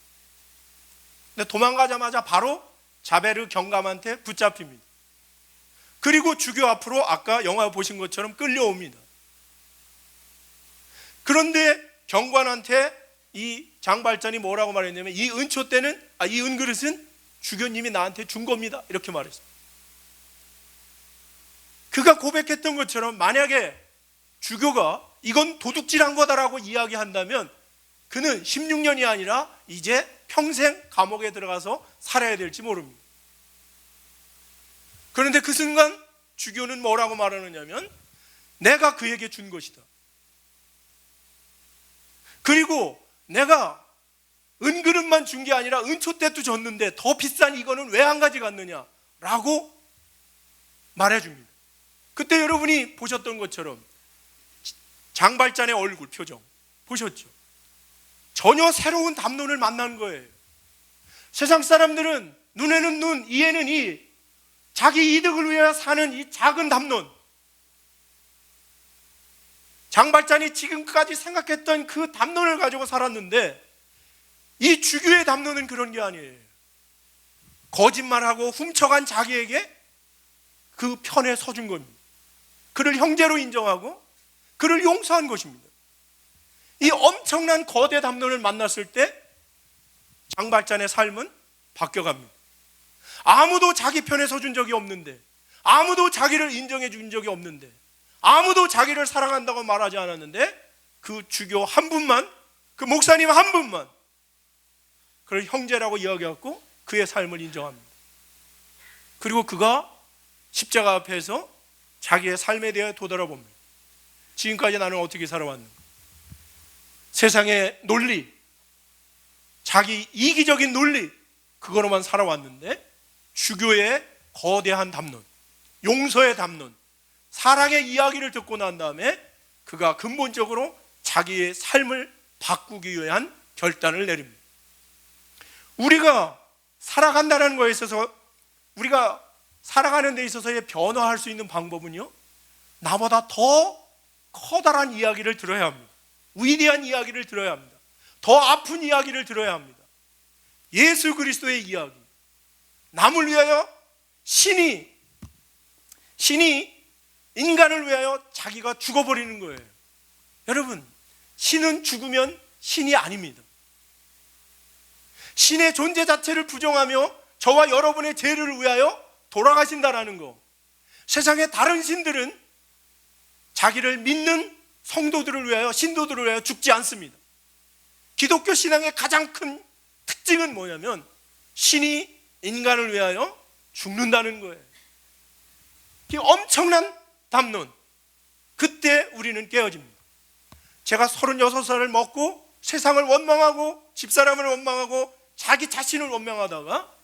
Speaker 2: 근데 도망가자마자 바로 자베르 경감한테 붙잡힙니다. 그리고 주교 앞으로 아까 영화 보신 것처럼 끌려옵니다. 그런데 경관한테 이 장발전이 뭐라고 말했냐면 이 은촛대는 이 은그릇은 주교님이 나한테 준 겁니다, 이렇게 말했어요. 그가 고백했던 것처럼 만약에 주교가 이건 도둑질한 거다라고 이야기한다면 그는 16년이 아니라 이제 평생 감옥에 들어가서 살아야 될지 모릅니다. 그런데 그 순간 주교는 뭐라고 말하느냐면 내가 그에게 준 것이다. 그리고 내가 은그릇만 준 게 아니라 은촛대도 줬는데 더 비싼 이거는 왜 안 가져갔느냐라고 말해줍니다. 그때 여러분이 보셨던 것처럼 장발잔의 얼굴 표정 보셨죠? 전혀 새로운 담론을 만난 거예요. 세상 사람들은 눈에는 눈, 이에는 이, 자기 이득을 위해 사는 이 작은 담론, 장발잔이 지금까지 생각했던 그 담론을 가지고 살았는데 이 주교의 담론은 그런 게 아니에요. 거짓말하고 훔쳐간 자기에게 그 편에 서준 겁니다. 그를 형제로 인정하고 그를 용서한 것입니다. 이 엄청난 거대 담론을 만났을 때 장발잔의 삶은 바뀌어갑니다. 아무도 자기 편에 서준 적이 없는데, 아무도 자기를 인정해 준 적이 없는데, 아무도 자기를 사랑한다고 말하지 않았는데 그 주교 한 분만, 그 목사님 한 분만 그를 형제라고 이야기하고 그의 삶을 인정합니다. 그리고 그가 십자가 앞에서 자기의 삶에 대해 되돌아봅니다. 지금까지 나는 어떻게 살아왔는가? 세상의 논리, 자기 이기적인 논리, 그거로만 살아왔는데 주교의 거대한 담론, 용서의 담론, 사랑의 이야기를 듣고 난 다음에 그가 근본적으로 자기의 삶을 바꾸기 위한 결단을 내립니다. 우리가 살아간다는 거에 있어서, 우리가 살아가는 데 있어서의 변화할 수 있는 방법은요, 나보다 더 커다란 이야기를 들어야 합니다. 위대한 이야기를 들어야 합니다. 더 아픈 이야기를 들어야 합니다. 예수 그리스도의 이야기, 남을 위하여 신이 인간을 위하여 자기가 죽어버리는 거예요. 여러분, 신은 죽으면 신이 아닙니다. 신의 존재 자체를 부정하며 저와 여러분의 죄를 위하여 돌아가신다라는 거. 세상의 다른 신들은 자기를 믿는 성도들을 위하여, 신도들을 위하여 죽지 않습니다. 기독교 신앙의 가장 큰 특징은 뭐냐면 신이 인간을 위하여 죽는다는 거예요. 이 엄청난 담론, 그때 우리는 깨어집니다. 제가 36살을 먹고 세상을 원망하고 집사람을 원망하고 자기 자신을 원망하다가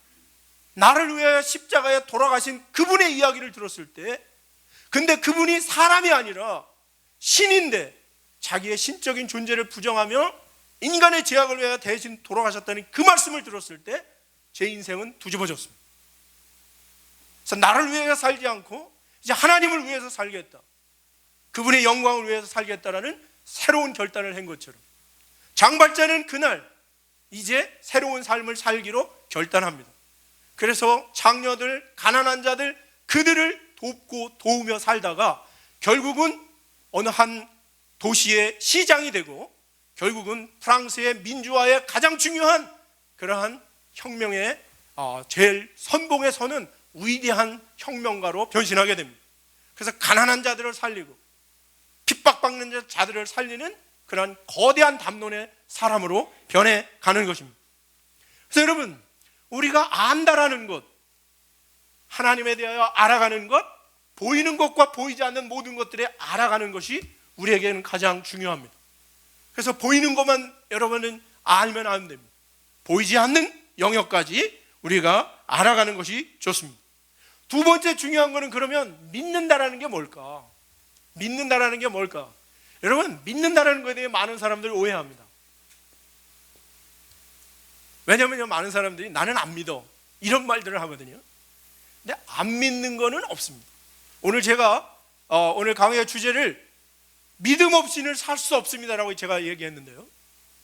Speaker 2: 나를 위하여 십자가에 돌아가신 그분의 이야기를 들었을 때, 근데 그분이 사람이 아니라 신인데 자기의 신적인 존재를 부정하며 인간의 죄악을 위하여 대신 돌아가셨다는 그 말씀을 들었을 때 제 인생은 뒤집어졌습니다. 그래서 나를 위해서 살지 않고 이제 하나님을 위해서 살겠다, 그분의 영광을 위해서 살겠다라는 새로운 결단을 한 것처럼 장발자는 그날 이제 새로운 삶을 살기로 결단합니다. 그래서 장녀들, 가난한 자들, 그들을 돕고 도우며 살다가 결국은 어느 한 도시의 시장이 되고 결국은 프랑스의 민주화의 가장 중요한 그러한 혁명의 제일 선봉에 서는 위대한 혁명가로 변신하게 됩니다. 그래서 가난한 자들을 살리고 핍박받는 자들을 살리는 그런 거대한 담론의 사람으로 변해가는 것입니다. 그래서 여러분, 우리가 안다라는 것, 하나님에 대하여 알아가는 것, 보이는 것과 보이지 않는 모든 것들에 알아가는 것이 우리에게는 가장 중요합니다. 그래서 보이는 것만 여러분은 알면 안 됩니다. 보이지 않는 영역까지 우리가 알아가는 것이 좋습니다. 두 번째 중요한 거는 그러면 믿는다라는 게 뭘까? 믿는다라는 게 뭘까? 여러분, 믿는다라는 것에 대해 많은 사람들이 오해합니다. 왜냐하면 많은 사람들이 나는 안 믿어 이런 말들을 하거든요. 근데 안 믿는 거는 없습니다. 오늘 제가 오늘 강의의 주제를 믿음 없이는 살 수 없습니다라고 제가 얘기했는데요.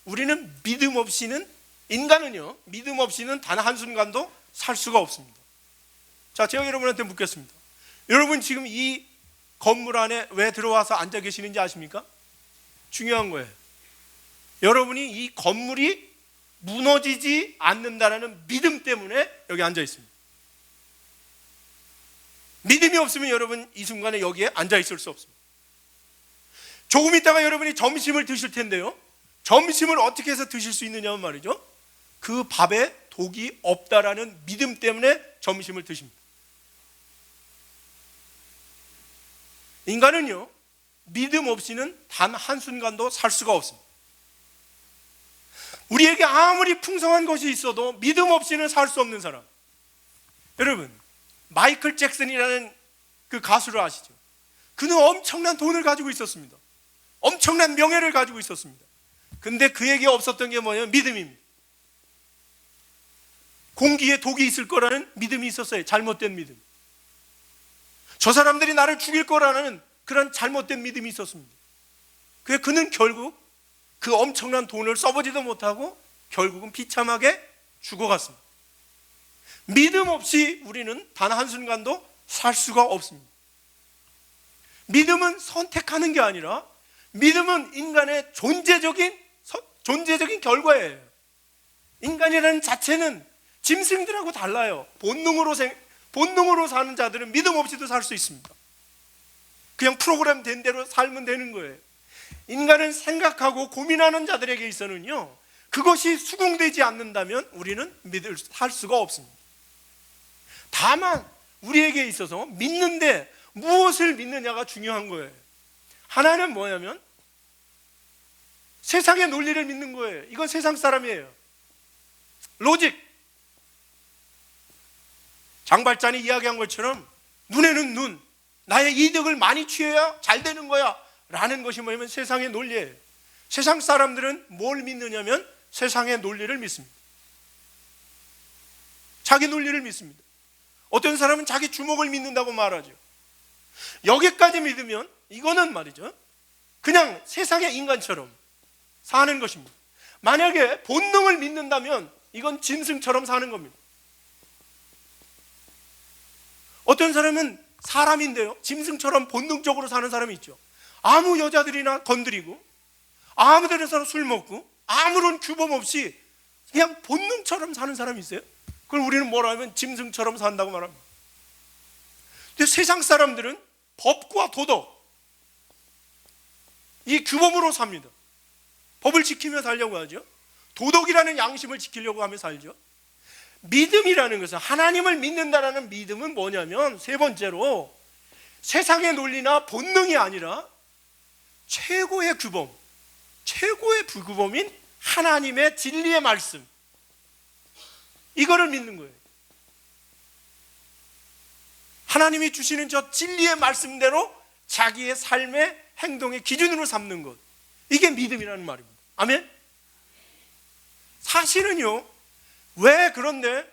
Speaker 2: 우리는 믿음 없이는, 인간은요, 믿음 없이는 단 한순간도 살 수가 없습니다. 자, 제가 여러분한테 묻겠습니다. 여러분 지금 이 건물 안에 왜 들어와서 앉아 계시는지 아십니까? 중요한 거예요. 여러분이 이 건물이 무너지지 않는다는 믿음 때문에 여기 앉아 있습니다. 믿음이 없으면 여러분 이 순간에 여기에 앉아 있을 수 없습니다. 조금 있다가 여러분이 점심을 드실 텐데요, 점심을 어떻게 해서 드실 수 있느냐면 말이죠, 그 밥에 독이 없다라는 믿음 때문에 점심을 드십니다. 인간은요, 믿음 없이는 단 한순간도 살 수가 없습니다. 우리에게 아무리 풍성한 것이 있어도 믿음 없이는 살 수 없는 사람, 여러분 마이클 잭슨이라는 그 가수를 아시죠? 그는 엄청난 돈을 가지고 있었습니다. 엄청난 명예를 가지고 있었습니다. 근데 그에게 없었던 게 뭐냐면 믿음입니다. 공기에 독이 있을 거라는 믿음이 있었어요. 잘못된 믿음. 저 사람들이 나를 죽일 거라는 그런 잘못된 믿음이 있었습니다. 그래서 그는 결국 그 엄청난 돈을 써보지도 못하고 결국은 비참하게 죽어갔습니다. 믿음 없이 우리는 단 한순간도 살 수가 없습니다. 믿음은 선택하는 게 아니라 믿음은 인간의 존재적인 결과예요. 인간이라는 자체는 짐승들하고 달라요. 본능으로 사는 자들은 믿음 없이도 살 수 있습니다. 그냥 프로그램 된 대로 살면 되는 거예요. 인간은 생각하고 고민하는 자들에게 있어서는요, 그것이 수긍되지 않는다면 우리는 살 수가 없습니다. 다만 우리에게 있어서 믿는데 무엇을 믿느냐가 중요한 거예요. 하나는 뭐냐면 세상의 논리를 믿는 거예요. 이건 세상 사람이에요. 로직. 장발장이 이야기한 것처럼 눈에는 눈, 나의 이득을 많이 취해야 잘 되는 거야 라는 것이 뭐냐면 세상의 논리예요. 세상 사람들은 뭘 믿느냐면 세상의 논리를 믿습니다. 자기 논리를 믿습니다. 어떤 사람은 자기 주먹을 믿는다고 말하죠. 여기까지 믿으면 이거는 말이죠, 그냥 세상의 인간처럼 사는 것입니다. 만약에 본능을 믿는다면 이건 짐승처럼 사는 겁니다. 어떤 사람은 사람인데요, 짐승처럼 본능적으로 사는 사람이 있죠. 아무 여자들이나 건드리고 아무 데서나 술 먹고 아무런 규범 없이 그냥 본능처럼 사는 사람이 있어요. 그걸 우리는 뭐라 하면 짐승처럼 산다고 말합니다. 근데 세상 사람들은 법과 도덕, 이 규범으로 삽니다. 법을 지키며 살려고 하죠. 도덕이라는 양심을 지키려고 하며 살죠. 믿음이라는 것은, 하나님을 믿는다라는 믿음은 뭐냐면, 세 번째로 세상의 논리나 본능이 아니라 최고의 규범, 최고의 규범인 하나님의 진리의 말씀, 이거를 믿는 거예요. 하나님이 주시는 저 진리의 말씀대로 자기의 삶의 행동의 기준으로 삼는 것, 이게 믿음이라는 말입니다. 아멘? 사실은요, 왜 그런데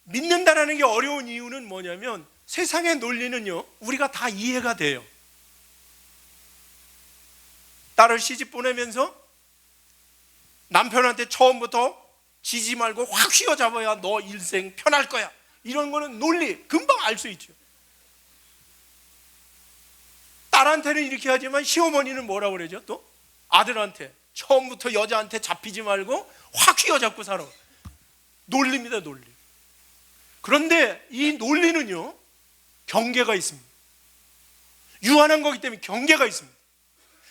Speaker 2: 믿는다라는 게 어려운 이유는 뭐냐면, 세상의 논리는요, 우리가 다 이해가 돼요. 딸을 시집 보내면서 남편한테 처음부터 지지 말고 확 휘어잡아야 너 일생 편할 거야, 이런 거는 논리 금방 알 수 있죠. 딸한테는 이렇게 하지만 시어머니는 뭐라고 그러죠? 또 아들한테 처음부터 여자한테 잡히지 말고 확 휘어잡고 살아. 논리입니다, 논리. 그런데 이 논리는요, 경계가 있습니다. 유한한 거기 때문에 경계가 있습니다.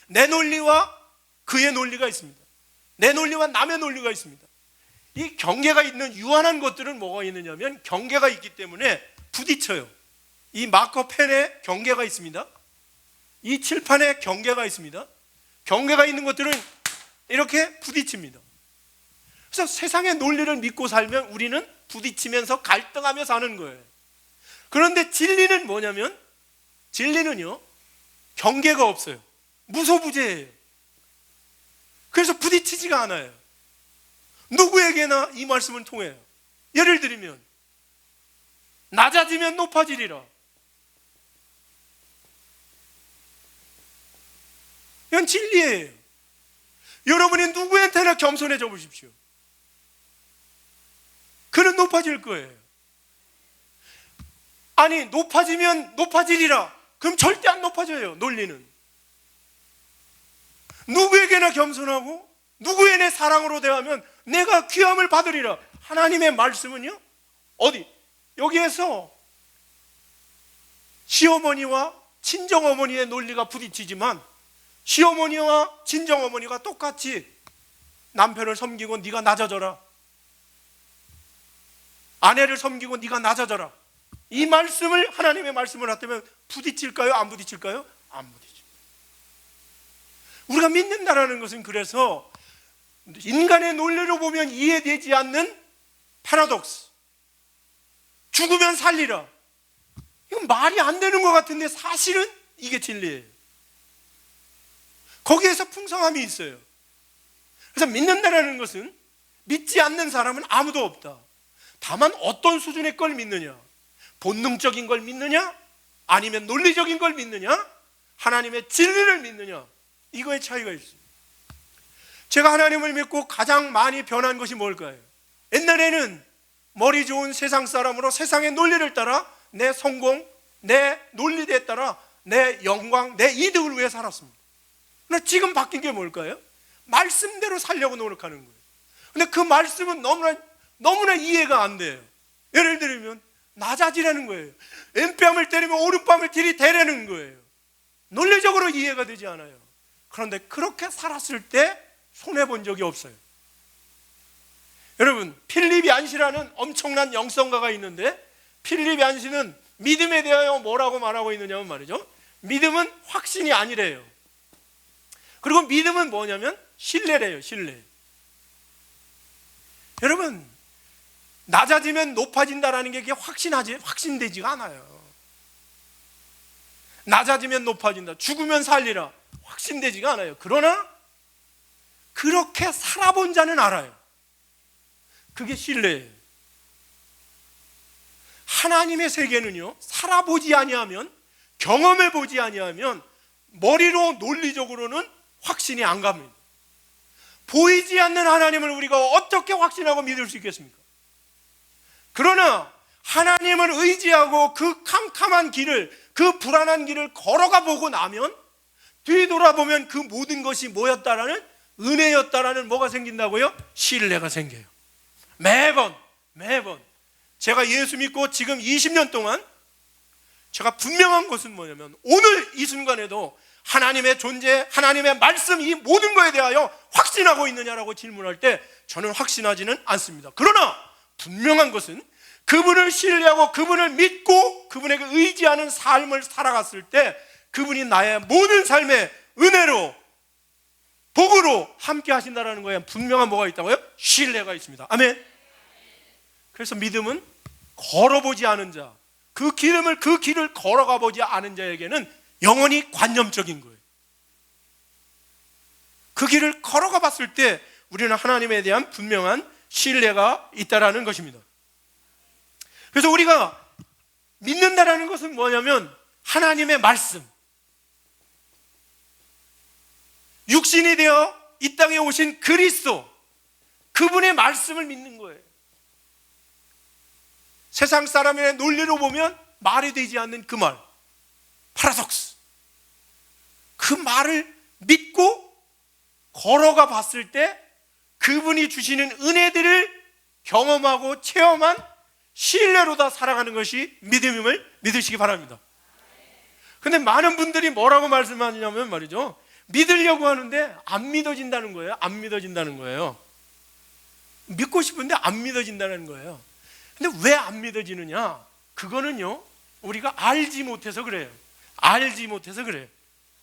Speaker 2: 내 논리와 그의 논리가 있습니다. 내 논리와 남의 논리가 있습니다. 이 경계가 있는 유한한 것들은 뭐가 있느냐면, 경계가 있기 때문에 부딪혀요. 이 마커펜에 경계가 있습니다. 이 칠판에 경계가 있습니다. 경계가 있는 것들은 이렇게 부딪힙니다. 그래서 세상의 논리를 믿고 살면 우리는 부딪히면서 갈등하며 사는 거예요. 그런데 진리는 뭐냐면, 진리는요 경계가 없어요. 무소부재예요. 그래서 부딪히지가 않아요. 누구에게나 이 말씀은 통해요. 예를 들면 낮아지면 높아지리라. 이건 진리예요. 여러분이 누구한테나 겸손해져 보십시오. 그는 높아질 거예요. 아니, 높아지면 높아지리라. 그럼 절대 안 높아져요. 논리는 누구에게나 겸손하고 누구에게 사랑으로 대하면 내가 귀함을 받으리라. 하나님의 말씀은요, 어디? 여기에서 시어머니와 친정어머니의 논리가 부딪히지만 시어머니와 친정어머니가 똑같이 남편을 섬기고 네가 낮아져라, 아내를 섬기고 네가 낮아져라, 이 말씀을, 하나님의 말씀을 하다면 부딪힐까요? 안 부딪힐까요? 안 부딪힙니다. 우리가 믿는다라는 것은 그래서 인간의 논리로 보면 이해되지 않는 패러독스, 죽으면 살리라, 이건 말이 안 되는 것 같은데 사실은 이게 진리예요. 거기에서 풍성함이 있어요. 그래서 믿는다라는 것은 믿지 않는 사람은 아무도 없다. 다만 어떤 수준의 걸 믿느냐, 본능적인 걸 믿느냐, 아니면 논리적인 걸 믿느냐, 하나님의 진리를 믿느냐, 이거의 차이가 있습니다. 제가 하나님을 믿고 가장 많이 변한 것이 뭘까요? 옛날에는 머리 좋은 세상 사람으로 세상의 논리를 따라 내 성공, 내 논리에 따라 내 영광, 내 이득을 위해 살았습니다. 그런데 지금 바뀐 게 뭘까요? 말씀대로 살려고 노력하는 거예요. 근데 그 말씀은 너무나 이해가 안 돼요. 예를 들면 낮아지라는 거예요. 왼뺨을 때리면 오른뺨을 들이대라는 거예요. 논리적으로 이해가 되지 않아요. 그런데 그렇게 살았을 때 손해본 적이 없어요. 여러분, 필립 얀시라는 엄청난 영성가가 있는데, 필립 얀시는 믿음에 대하여 뭐라고 말하고 있느냐면 말이죠, 믿음은 확신이 아니래요. 그리고 믿음은 뭐냐면 신뢰래요. 신뢰. 여러분, 낮아지면 높아진다라는 게 확신되지가 않아요. 낮아지면 높아진다, 죽으면 살리라, 확신되지가 않아요. 그러나 그렇게 살아본 자는 알아요. 그게 신뢰예요. 하나님의 세계는요, 살아보지 아니하면, 경험해보지 아니하면 머리로 논리적으로는 확신이 안 갑니다. 보이지 않는 하나님을 우리가 어떻게 확신하고 믿을 수 있겠습니까? 그러나 하나님을 의지하고 그 캄캄한 길을, 그 불안한 길을 걸어가 보고 나면, 뒤돌아보면 그 모든 것이 뭐였다라는, 은혜였다라는 뭐가 생긴다고요? 신뢰가 생겨요. 매번 제가 예수 믿고 지금 20년 동안 제가 분명한 것은 뭐냐면, 오늘 이 순간에도 하나님의 존재, 하나님의 말씀, 이 모든 것에 대하여 확신하고 있느냐라고 질문할 때 저는 확신하지는 않습니다. 그러나 분명한 것은 그분을 신뢰하고 그분을 믿고 그분에게 의지하는 삶을 살아갔을 때 그분이 나의 모든 삶의 은혜로, 복으로 함께 하신다는 거에 분명한 뭐가 있다고요? 신뢰가 있습니다. 아멘. 그래서 믿음은 걸어보지 않은 자, 그 길을 걸어가 보지 않은 자에게는 영원히 관념적인 거예요. 그 길을 걸어가 봤을 때 우리는 하나님에 대한 분명한 신뢰가 있다라는 것입니다. 그래서 우리가 믿는다라는 것은 뭐냐면 하나님의 말씀, 육신이 되어 이 땅에 오신 그리스도, 그분의 말씀을 믿는 거예요. 세상 사람의 논리로 보면 말이 되지 않는 그 말, 파라독스, 그 말을 믿고 걸어가 봤을 때 그분이 주시는 은혜들을 경험하고 체험한 신뢰로 다 살아가는 것이 믿음임을 믿으시기 바랍니다. 근데 많은 분들이 뭐라고 말씀하냐면 말이죠, 믿으려고 하는데 안 믿어진다는 거예요. 안 믿어진다는 거예요. 믿고 싶은데 안 믿어진다는 거예요. 근데 왜 안 믿어지느냐? 그거는요, 우리가 알지 못해서 그래요. 알지 못해서 그래요.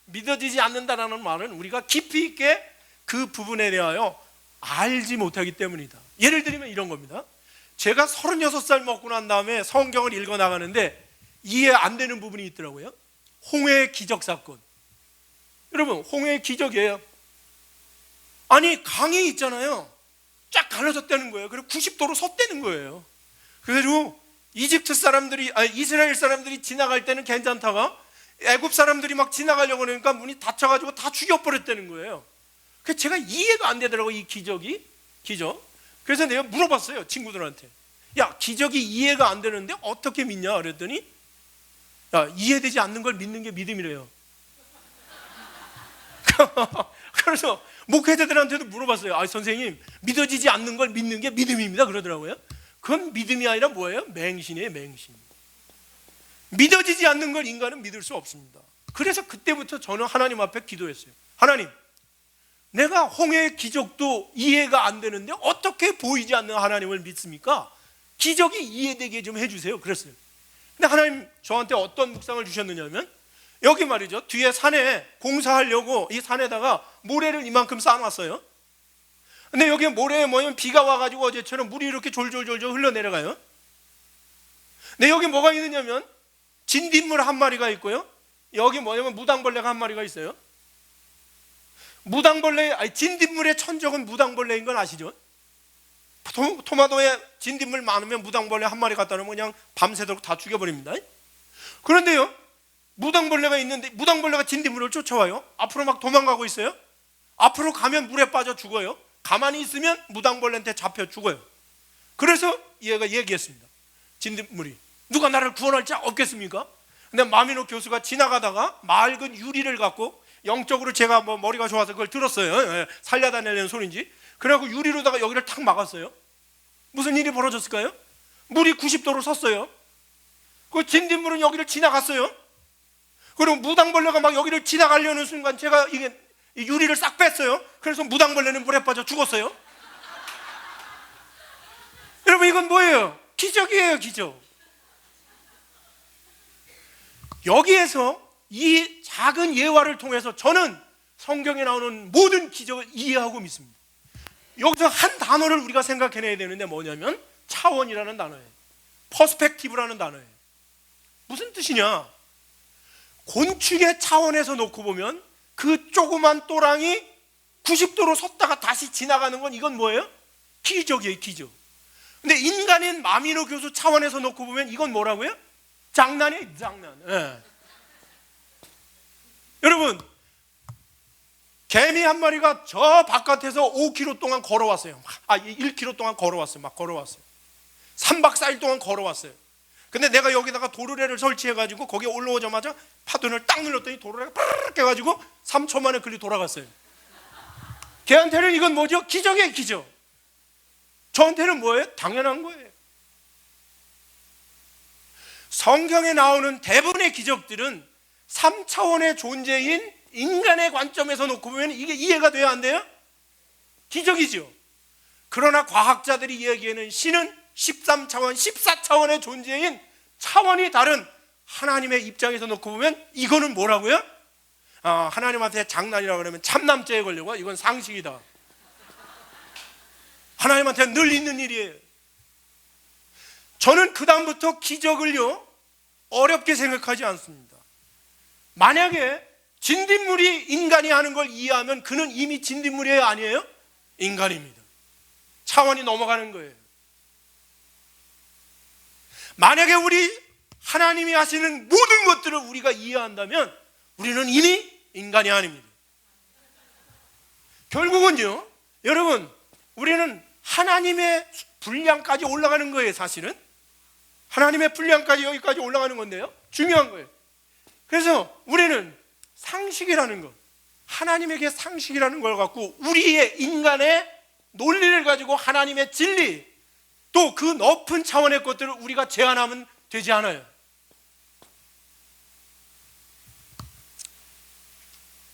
Speaker 2: 믿어지지 않는다는 말은 우리가 깊이 있게 그 부분에 대하여 알지 못하기 때문이다. 예를 들면 이런 겁니다. 제가 36살 먹고 난 다음에 성경을 읽어 나가는데 이해 안 되는 부분이 있더라고요. 홍해의 기적 사건. 여러분, 홍해의 기적이에요. 아니, 강이 있잖아요. 쫙 갈라졌다는 거예요. 그리고 90도로 섰다는 거예요. 그래가지고 이집트 사람들이, 이스라엘 사람들이 지나갈 때는 괜찮다가 애굽 사람들이 막 지나가려고 하니까 문이 닫혀가지고 다 죽여버렸다는 거예요. 그래서 제가 이해가 안 되더라고요, 이 기적이. 기적. 그래서 내가 물어봤어요, 친구들한테. 야, 기적이 이해가 안 되는데 어떻게 믿냐? 그랬더니, 야, 이해되지 않는 걸 믿는 게 믿음이래요. 그래서 목회자들한테도 물어봤어요. 아, 선생님, 믿어지지 않는 걸 믿는 게 믿음입니다. 그러더라고요. 그건 믿음이 아니라 뭐예요? 맹신이에요, 맹신. 믿어지지 않는 걸 인간은 믿을 수 없습니다. 그래서 그때부터 저는 하나님 앞에 기도했어요. 하나님, 내가 홍해의 기적도 이해가 안 되는데 어떻게 보이지 않는 하나님을 믿습니까? 기적이 이해되게 좀 해주세요. 그랬어요. 근데 하나님 저한테 어떤 묵상을 주셨느냐면, 여기 말이죠, 뒤에 산에 공사하려고 이 산에다가 모래를 이만큼 쌓아놨어요. 근데 여기 모래에 뭐냐면 비가 와가지고 어제처럼 물이 이렇게 졸졸졸졸 흘러내려가요. 근데 여기 뭐가 있느냐면 진딧물 한 마리가 있고요, 여기 뭐냐면 무당벌레가 한 마리가 있어요. 진딧물의 천적은 무당벌레인 건 아시죠? 토마토에 진딧물 많으면 무당벌레 한 마리 갖다 놓으면 그냥 밤새도록 다 죽여버립니다. 그런데요, 무당벌레가 있는데 무당벌레가 진딧물을 쫓아와요. 앞으로 막 도망가고 있어요. 앞으로 가면 물에 빠져 죽어요. 가만히 있으면 무당벌레한테 잡혀 죽어요. 그래서 얘가 얘기했습니다. 진딧물이, 누가 나를 구원할 자 없겠습니까? 근데 마미노 교수가 지나가다가 맑은 유리를 갖고, 영적으로 제가 뭐 머리가 좋아서 그걸 들었어요. 살려다내려는 소리인지. 그래갖고 유리로다가 여기를 탁 막았어요. 무슨 일이 벌어졌을까요? 물이 90도로 섰어요. 그 진딧물은 여기를 지나갔어요. 그리고 무당벌레가 막 여기를 지나가려는 순간 제가 이게 유리를 싹 뺐어요. 그래서 무당벌레는 물에 빠져 죽었어요. 여러분, 이건 뭐예요? 기적이에요, 기적. 여기에서 이 작은 예화를 통해서 저는 성경에 나오는 모든 기적을 이해하고 믿습니다. 여기서 한 단어를 우리가 생각해내야 되는데 뭐냐면 차원이라는 단어예요. 퍼스펙티브라는 단어예요. 무슨 뜻이냐? 곤충의 차원에서 놓고 보면 그 조그만 또랑이 90도로 섰다가 다시 지나가는 건, 이건 뭐예요? 기적이에요, 기적. 근데 인간인 마미노 교수 차원에서 놓고 보면 이건 뭐라고요? 장난이에요, 장난. 예. 여러분, 개미 한 마리가 저 바깥에서 5km 동안 걸어왔어요. 1km 동안 걸어왔어요. 막 걸어왔어요. 3박 4일 동안 걸어왔어요. 근데 내가 여기다가 도르래를 설치해가지고 거기에 올라오자마자 파도를 딱 눌렀더니 도르래가 빠르르 해가지고 3초 만에 글리 돌아갔어요. 걔한테는 이건 뭐죠? 기적이에요, 기적. 저한테는 뭐예요? 당연한 거예요. 성경에 나오는 대부분의 기적들은 3차원의 존재인 인간의 관점에서 놓고 보면 이게 이해가 돼야 안 돼요? 기적이죠. 그러나 과학자들이 이야기하는 신은 13차원, 14차원의 존재인 차원이 다른 하나님의 입장에서 놓고 보면 이거는 뭐라고요? 하나님한테 장난이라고 그러면 참남죄에 걸려고, 이건 상식이다. 하나님한테 늘 있는 일이에요. 저는 그 다음부터 기적을요 어렵게 생각하지 않습니다. 만약에 진딧물이 인간이 하는 걸 이해하면 그는 이미 진딧물이에요, 아니에요? 인간입니다. 차원이 넘어가는 거예요. 만약에 우리 하나님이 하시는 모든 것들을 우리가 이해한다면 우리는 이미 인간이 아닙니다. 결국은요, 여러분, 우리는 하나님의 분량까지 올라가는 거예요. 사실은 하나님의 분량까지 여기까지 올라가는 건데요, 중요한 거예요. 그래서 우리는 상식이라는 것, 하나님에게 상식이라는 걸 갖고 우리의 인간의 논리를 가지고 하나님의 진리, 또 그 높은 차원의 것들을 우리가 제한하면 되지 않아요.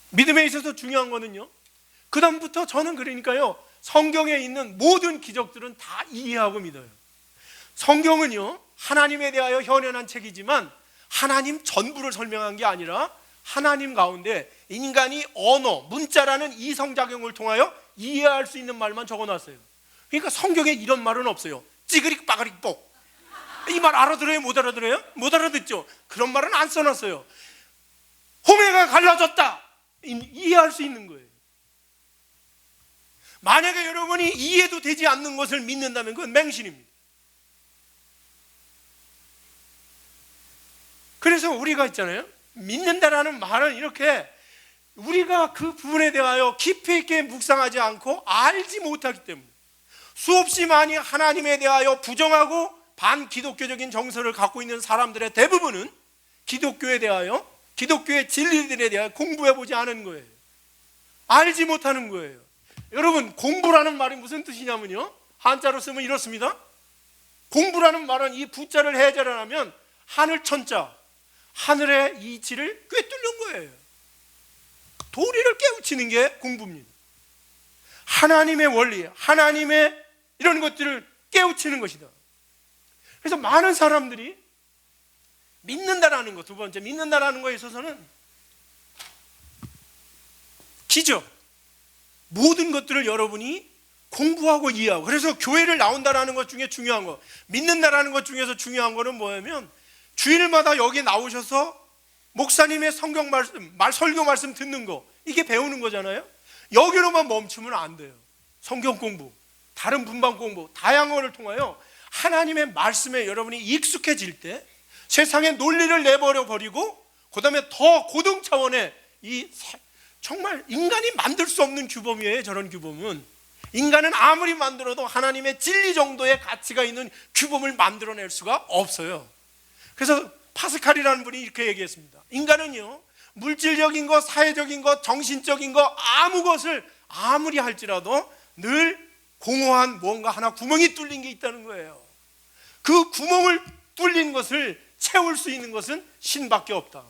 Speaker 2: 믿음에 있어서 중요한 거는요, 그 다음부터 저는 그러니까요, 성경에 있는 모든 기적들은 다 이해하고 믿어요. 성경은요, 하나님에 대하여 현현한 책이지만 하나님 전부를 설명한 게 아니라 하나님 가운데 인간이 언어, 문자라는 이성작용을 통하여 이해할 수 있는 말만 적어놨어요. 그러니까 성경에 이런 말은 없어요. 찌그릭 빠그릭 뽁. 이 말 알아들어요? 못 알아들어요? 못 알아듣죠? 그런 말은 안 써놨어요. 홍해가 갈라졌다, 이해할 수 있는 거예요. 만약에 여러분이 이해도 되지 않는 것을 믿는다면 그건 맹신입니다. 그래서 우리가 있잖아요, 믿는다라는 말은 이렇게 우리가 그 부분에 대하여 깊이 있게 묵상하지 않고 알지 못하기 때문에, 수없이 많이 하나님에 대하여 부정하고 반기독교적인 정서를 갖고 있는 사람들의 대부분은 기독교에 대하여, 기독교의 진리들에 대하여 공부해보지 않은 거예요. 알지 못하는 거예요. 여러분, 공부라는 말이 무슨 뜻이냐면요, 한자로 쓰면 이렇습니다. 공부라는 말은 이 부자를 해제를 하면 하늘 천자, 하늘의 이치를 꿰뚫는 거예요. 도리를 깨우치는 게 공부입니다. 하나님의 원리, 하나님의 이런 것들을 깨우치는 것이다. 그래서 많은 사람들이 믿는다라는 것, 두 번째, 믿는다라는 것에 있어서는 기적, 모든 것들을 여러분이 공부하고 이해하고, 그래서 교회를 나온다라는 것 중에 중요한 거, 믿는다라는 것 중에서 중요한 거는 뭐냐면, 주일마다 여기 나오셔서 목사님의 성경 말씀, 설교 말씀 듣는 거, 이게 배우는 거잖아요. 여기로만 멈추면 안 돼요. 성경 공부, 다른 분방 공부, 다양한을 통하여 하나님의 말씀에 여러분이 익숙해질 때 세상의 논리를 내버려 버리고, 그 다음에 더 고등 차원의 이 정말 인간이 만들 수 없는 규범이에요. 저런 규범은 인간은 아무리 만들어도 하나님의 진리 정도의 가치가 있는 규범을 만들어낼 수가 없어요. 그래서 파스칼이라는 분이 이렇게 얘기했습니다. 인간은요, 물질적인 것, 사회적인 것, 정신적인 것, 아무 것을 아무리 할지라도 늘 공허한 뭔가 하나 구멍이 뚫린 게 있다는 거예요. 그 구멍을 뚫린 것을 채울 수 있는 것은 신밖에 없다.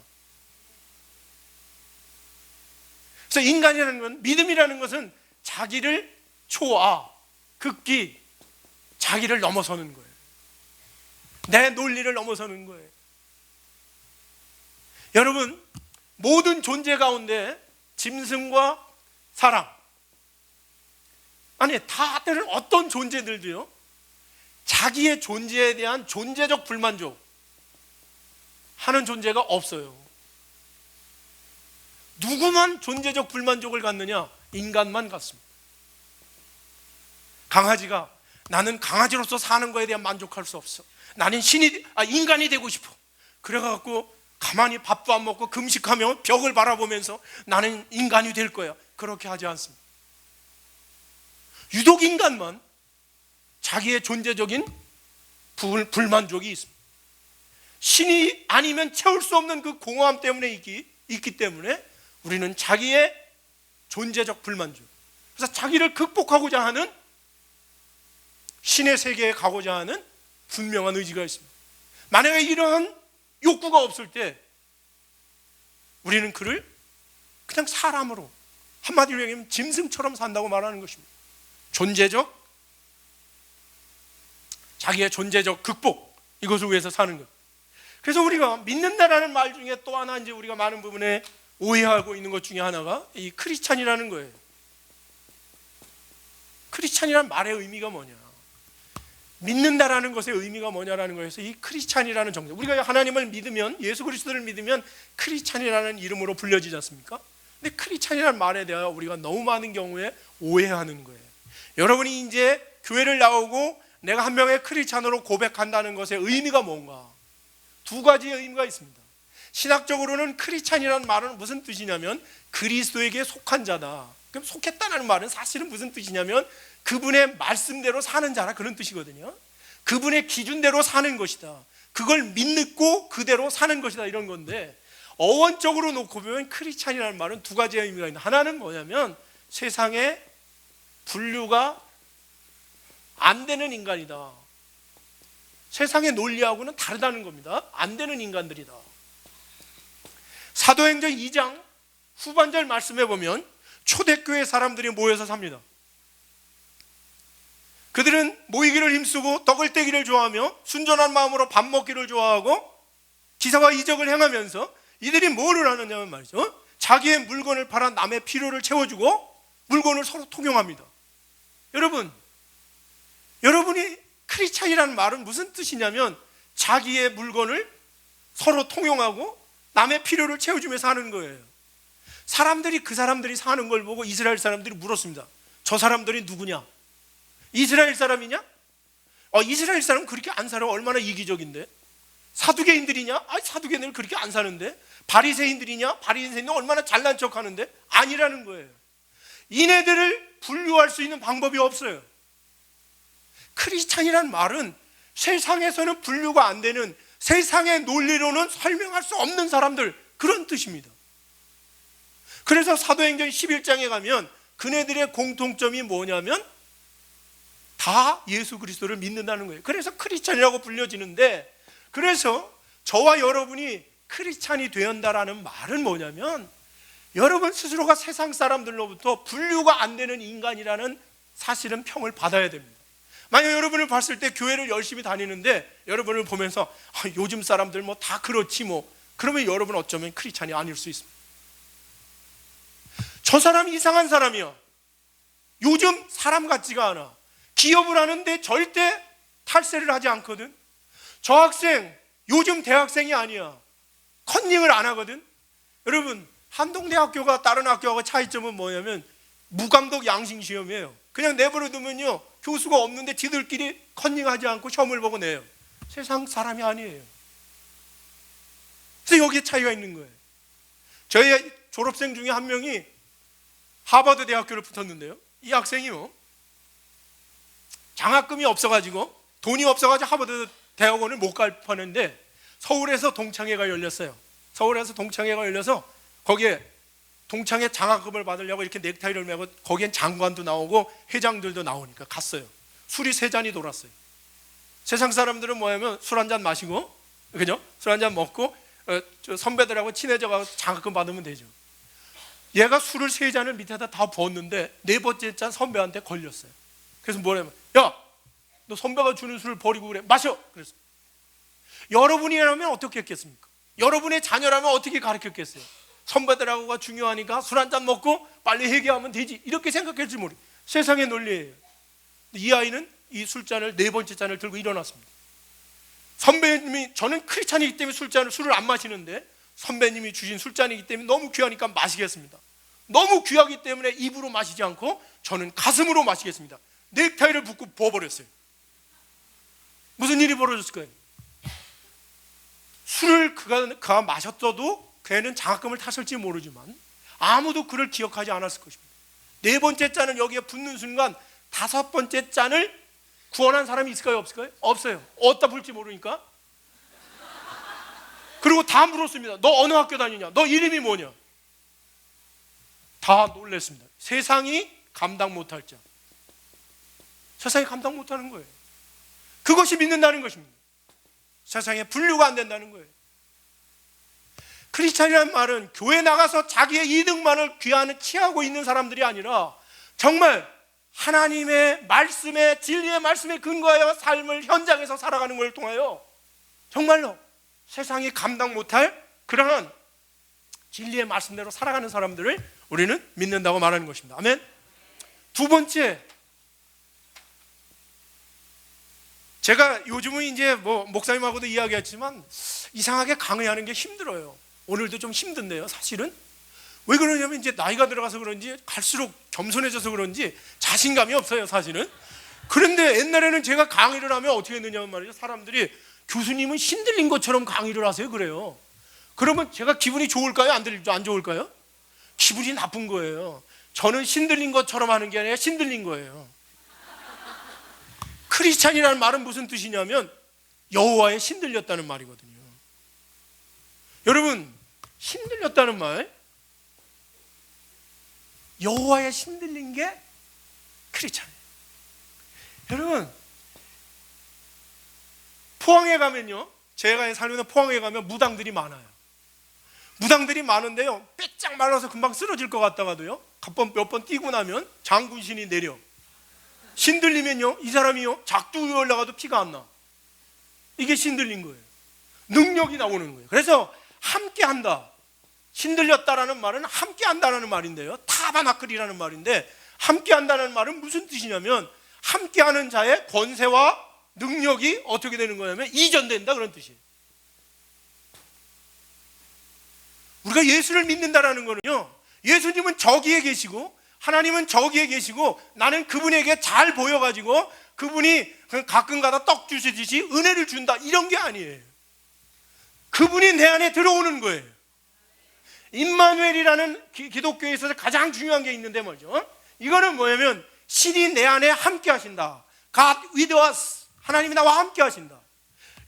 Speaker 2: 그래서 인간이라는 건, 믿음이라는 것은 자기를 초아, 극기, 자기를 넘어서는 거예요. 내 논리를 넘어서는 거예요. 여러분, 모든 존재 가운데 짐승과 사람, 아니 다들 어떤 존재들도요, 자기의 존재에 대한 존재적 불만족 하는 존재가 없어요. 누구만 존재적 불만족을 갖느냐? 인간만 갖습니다. 강아지가 나는 강아지로서 사는 거에 대한 만족할 수 없어, 나는 인간이 되고 싶어, 그래갖고 가만히 밥도 안 먹고 금식하며 벽을 바라보면서 나는 인간이 될 거야, 그렇게 하지 않습니다. 유독 인간만 자기의 존재적인 불만족이 있습니다. 신이 아니면 채울 수 없는 그 공허함 때문에 있기 때문에 우리는 자기의 존재적 불만족, 그래서 자기를 극복하고자 하는, 신의 세계에 가고자 하는 분명한 의지가 있습니다. 만약에 이러한 욕구가 없을 때 우리는 그를 그냥 사람으로, 한마디로 얘기하면 짐승처럼 산다고 말하는 것입니다. 자기의 존재적 극복, 이것을 위해서 사는 것. 그래서 우리가 믿는다라는 말 중에 또 하나, 이제 우리가 많은 부분에 오해하고 있는 것 중에 하나가 이 크리스찬이라는 거예요. 크리스찬이라는 말의 의미가 뭐냐, 믿는다라는 것의 의미가 뭐냐라는 거에서 이 크리스찬이라는 정체, 우리가 하나님을 믿으면, 예수 그리스도를 믿으면 크리스찬이라는 이름으로 불려지지 않습니까? 근데 크리스찬이라는 말에 대하여 우리가 너무 많은 경우에 오해하는 거예요. 여러분이 이제 교회를 나오고 내가 한 명의 크리스찬으로 고백한다는 것의 의미가 뭔가, 두 가지의 의미가 있습니다. 신학적으로는 크리스찬이라는 말은 무슨 뜻이냐면 그리스도에게 속한 자다. 그럼 속했다는 말은 사실은 무슨 뜻이냐면 그분의 말씀대로 사는 자라, 그런 뜻이거든요. 그분의 기준대로 사는 것이다, 그걸 믿고 그대로 사는 것이다, 이런 건데, 어원적으로 놓고 보면 크리스찬이라는 말은 두 가지의 의미가 있는데, 하나는 뭐냐면 세상에 분류가 안 되는 인간이다, 세상의 논리하고는 다르다는 겁니다. 안 되는 인간들이다. 사도행전 2장 후반절 말씀해 보면 초대교회 사람들이 모여서 삽니다. 그들은 모이기를 힘쓰고 떡을 떼기를 좋아하며 순전한 마음으로 밥 먹기를 좋아하고 기사와 이적을 행하면서 이들이 뭐를 하느냐면 말이죠, 자기의 물건을 팔아 남의 필요를 채워주고 물건을 서로 통용합니다. 여러분이 크리스찬이라는 말은 무슨 뜻이냐면 자기의 물건을 서로 통용하고 남의 필요를 채워주면서 하는 거예요. 사람들이 그 사람들이 사는 걸 보고 이스라엘 사람들이 물었습니다. 저 사람들이 누구냐? 이스라엘 사람이냐? 이스라엘 사람은 그렇게 안 살아. 얼마나 이기적인데. 사두개인들이냐? 사두개인들은 그렇게 안 사는데. 바리새인들이냐? 바리새인은 얼마나 잘난 척하는데. 아니라는 거예요. 이네들을 분류할 수 있는 방법이 없어요. 크리스찬이란 말은 세상에서는 분류가 안 되는, 세상의 논리로는 설명할 수 없는 사람들, 그런 뜻입니다. 그래서 사도행전 11장에 가면 그네들의 공통점이 뭐냐면 다 예수 그리스도를 믿는다는 거예요. 그래서 크리스찬이라고 불려지는데, 그래서 저와 여러분이 크리스찬이 되었다라는 말은 뭐냐면 여러분 스스로가 세상 사람들로부터 분류가 안 되는 인간이라는 사실은 평을 받아야 됩니다. 만약 여러분을 봤을 때 교회를 열심히 다니는데 여러분을 보면서 요즘 사람들 뭐 다 그렇지 뭐, 그러면 여러분 어쩌면 크리스찬이 아닐 수 있습니다. 저 사람이 이상한 사람이야. 요즘 사람 같지가 않아. 기업을 하는데 절대 탈세를 하지 않거든. 저 학생 요즘 대학생이 아니야. 컨닝을 안 하거든. 여러분, 한동대학교가 다른 학교하고 차이점은 뭐냐면 무감독 양심 시험이에요. 그냥 내버려 두면요, 교수가 없는데 지들끼리 컨닝하지 않고 시험을 보고 내요. 세상 사람이 아니에요. 그래서 여기에 차이가 있는 거예요. 저희 졸업생 중에 한 명이 하버드 대학교를 붙었는데요, 이 학생이요, 장학금이 없어가지고, 돈이 없어가지고 하버드 대학원을 못 갈 뻔했는데 서울에서 동창회가 열렸어요. 서울에서 동창회가 열려서 거기에 동창회 장학금을 받으려고 이렇게 넥타이를 매고, 거기엔 장관도 나오고 회장들도 나오니까 갔어요. 술이 3잔이 돌았어요. 세상 사람들은 뭐냐면 술 한잔 마시고, 그죠? 술 한잔 먹고 선배들하고 친해져가지고 장학금 받으면 되죠. 얘가 술을 3잔을 밑에다 다 부었는데 4번째 잔 선배한테 걸렸어요. 그래서 뭐냐면, 야, 너 선배가 주는 술을 버리고 그래, 마셔. 그래서 여러분이라면 어떻게 했겠습니까? 여러분의 자녀라면 어떻게 가르쳤겠어요? 선배들하고가 중요하니까 술 한잔 먹고 빨리 회개하면 되지, 이렇게 생각할지 모르겠어요. 세상의 논리예요. 이 아이는 이 술잔을 4번째 잔을 들고 일어났습니다. 선배님이, 저는 크리스찬이기 때문에 술을 안 마시는데 선배님이 주신 술잔이기 때문에 너무 귀하니까 마시겠습니다. 너무 귀하기 때문에 입으로 마시지 않고 저는 가슴으로 마시겠습니다. 넥타이를 붙고 부어버렸어요. 무슨 일이 벌어졌을까요? 술을 그가 마셨어도 걔는 장학금을 탔을지 모르지만 아무도 그를 기억하지 않았을 것입니다. 4번째 잔을 여기에 붓는 순간 5번째 잔을 구원한 사람이 있을까요? 없을까요? 없어요. 어디다 불지 모르니까. 그리고 다 물었습니다. 너 어느 학교 다니냐? 너 이름이 뭐냐? 다 놀랐습니다. 세상이 감당 못할 자. 세상이 감당 못하는 거예요. 그것이 믿는다는 것입니다. 세상에 분류가 안 된다는 거예요. 크리스찬이라는 말은 교회 나가서 자기의 이득만을 취하고 있는 사람들이 아니라 정말 하나님의 말씀에, 진리의 말씀에 근거하여 삶을 현장에서 살아가는 걸 통하여 정말로 세상이 감당 못할 그러한 진리의 말씀대로 살아가는 사람들을 우리는 믿는다고 말하는 것입니다. 아멘. 두 번째, 제가 요즘은 이제 목사님하고도 이야기했지만 이상하게 강의하는 게 힘들어요. 오늘도 좀 힘든데요, 사실은. 왜 그러냐면 이제 나이가 들어가서 그런지 갈수록 겸손해져서 그런지 자신감이 없어요, 사실은. 그런데 옛날에는 제가 강의를 하면 어떻게 했느냐면 말이죠, 사람들이 교수님은 신들린 것처럼 강의를 하세요, 그래요. 그러면 제가 기분이 좋을까요? 안 좋을까요? 기분이 나쁜 거예요. 저는 신들린 것처럼 하는 게 아니라 신들린 거예요. 크리스찬이라는 말은 무슨 뜻이냐면 여호와의 신들렸다는 말이거든요. 여러분, 신들렸다는 말, 여호와의 신들린 게 크리스찬이에요. 여러분, 포항에 가면요, 제가 살면서 포항에 가면 무당들이 많아요. 무당들이 많은데요, 빼짝 말라서 금방 쓰러질 것 같다가도요, 몇 번 뛰고 나면 장군신이 내려. 신들리면요, 이 사람이요, 작두 위에 올라가도 피가 안 나. 이게 신들린 거예요. 능력이 나오는 거예요. 그래서 함께 한다, 신들렸다라는 말은 함께 한다라는 말인데요, 타바나클이라는 말인데, 함께 한다는 말은 무슨 뜻이냐면 함께 하는 자의 권세와 능력이 어떻게 되는 거냐면 이전된다 그런 뜻이에요. 우리가 예수를 믿는다라는 거는요, 예수님은 저기에 계시고 하나님은 저기에 계시고 나는 그분에게 잘 보여가지고 그분이 가끔가다 떡 주시듯이 은혜를 준다 이런 게 아니에요. 그분이 내 안에 들어오는 거예요. 임마누엘이라는 기독교에 있어서 가장 중요한 게 있는데 뭐죠? 이거는 뭐냐면 신이 내 안에 함께 하신다. God with us. 하나님이 나와 함께 하신다.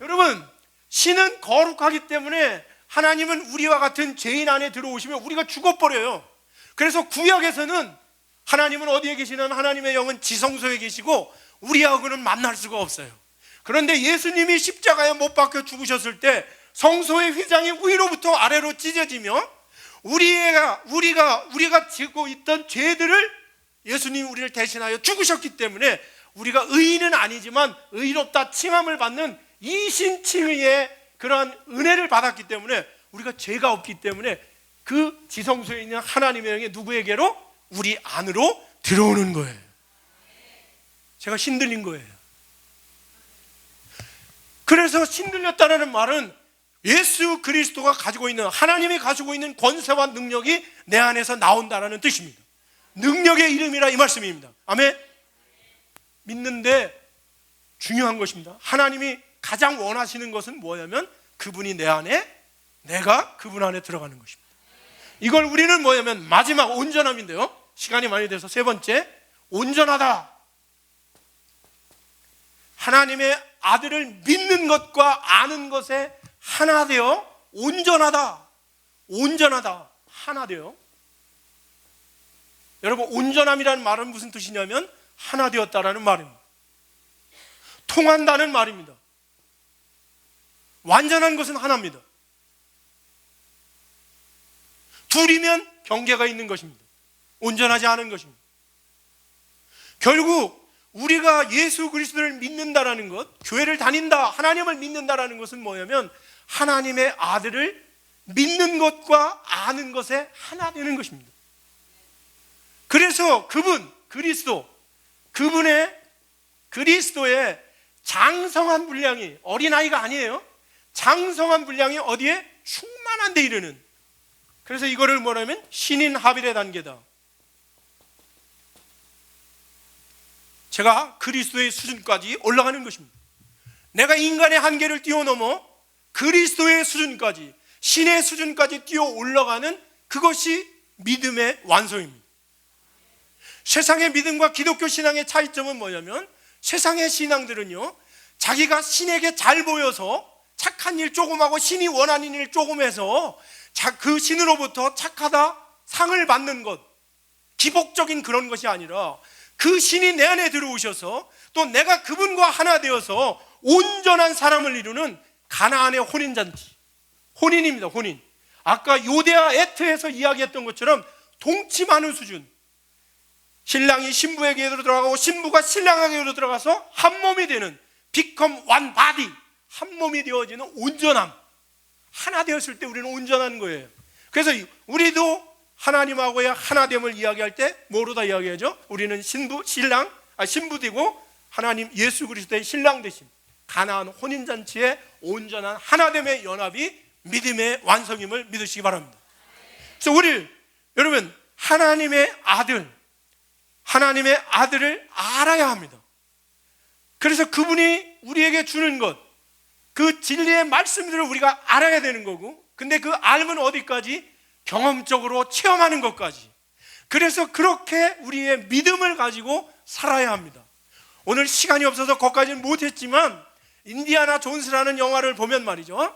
Speaker 2: 여러분, 신은 거룩하기 때문에 하나님은 우리와 같은 죄인 안에 들어오시면 우리가 죽어버려요. 그래서 구약에서는 하나님은 어디에 계시는 하나님의 영은 지성소에 계시고 우리하고는 만날 수가 없어요. 그런데 예수님이 십자가에 못 박혀 죽으셨을 때 성소의 휘장이 위로부터 아래로 찢어지며 우리가 지고 있던 죄들을 예수님이 우리를 대신하여 죽으셨기 때문에 우리가 의인은 아니지만 의롭다 칭함을 받는 이신칭의의 그러한 은혜를 받았기 때문에 우리가 죄가 없기 때문에 그 지성소에 있는 하나님의 영이 누구에게로? 우리 안으로 들어오는 거예요. 제가 신들린 거예요. 그래서 신들렸다는 말은 예수 그리스도가 가지고 있는, 하나님이 가지고 있는 권세와 능력이 내 안에서 나온다는 뜻입니다. 능력의 이름이라 이 말씀입니다. 아멘. 믿는데 중요한 것입니다. 하나님이 가장 원하시는 것은 뭐냐면 그분이 내 안에, 내가 그분 안에 들어가는 것입니다. 이걸 우리는 뭐냐면 마지막 온전함인데요, 시간이 많이 돼서 세 번째, 온전하다. 하나님의 아들을 믿는 것과 아는 것에 하나 되어 온전하다. 온전하다. 하나 되어. 여러분, 온전함이라는 말은 무슨 뜻이냐면 하나 되었다라는 말입니다. 통한다는 말입니다. 완전한 것은 하나입니다. 둘이면 경계가 있는 것입니다. 온전하지 않은 것입니다. 결국 우리가 예수 그리스도를 믿는다라는 것, 교회를 다닌다, 하나님을 믿는다라는 것은 뭐냐면 하나님의 아들을 믿는 것과 아는 것에 하나 되는 것입니다. 그래서 그리스도의 장성한 분량이, 어린아이가 아니에요. 장성한 분량이 어디에? 충만한 데 이르는. 그래서 이거를 뭐냐면 신인 하빌의 단계다. 제가 그리스도의 수준까지 올라가는 것입니다. 내가 인간의 한계를 뛰어넘어 그리스도의 수준까지, 신의 수준까지 뛰어 올라가는 그것이 믿음의 완성입니다. 세상의 믿음과 기독교 신앙의 차이점은 뭐냐면 세상의 신앙들은요, 자기가 신에게 잘 보여서 착한 일 조금 하고 신이 원하는 일 조금 해서 그 신으로부터 착하다 상을 받는 것, 기복적인 그런 것이 아니라 그 신이 내 안에 들어오셔서 또 내가 그분과 하나 되어서 온전한 사람을 이루는 가나안의 혼인잔치, 혼인입니다. 혼인. 아까 요데아 에트에서 이야기했던 것처럼 동침하는 수준. 신랑이 신부에게로 들어가고 신부가 신랑에게로 들어가서 한 몸이 되는, become one body, 한 몸이 되어지는 온전함. 하나 되었을 때 우리는 온전한 거예요. 그래서 우리도 하나님하고의 하나됨을 이야기할 때 뭐로 다 이야기하죠? 우리는 신부 되고 하나님 예수 그리스도의 신랑 되신 가나안 혼인잔치의 온전한 하나됨의 연합이 믿음의 완성임을 믿으시기 바랍니다. 그래서 여러분 하나님의 아들을 알아야 합니다. 그래서 그분이 우리에게 주는 것, 그 진리의 말씀들을 우리가 알아야 되는 거고, 근데 그 알면 어디까지? 경험적으로 체험하는 것까지. 그래서 그렇게 우리의 믿음을 가지고 살아야 합니다. 오늘 시간이 없어서 거기까지는 못했지만 인디아나 존스라는 영화를 보면 말이죠,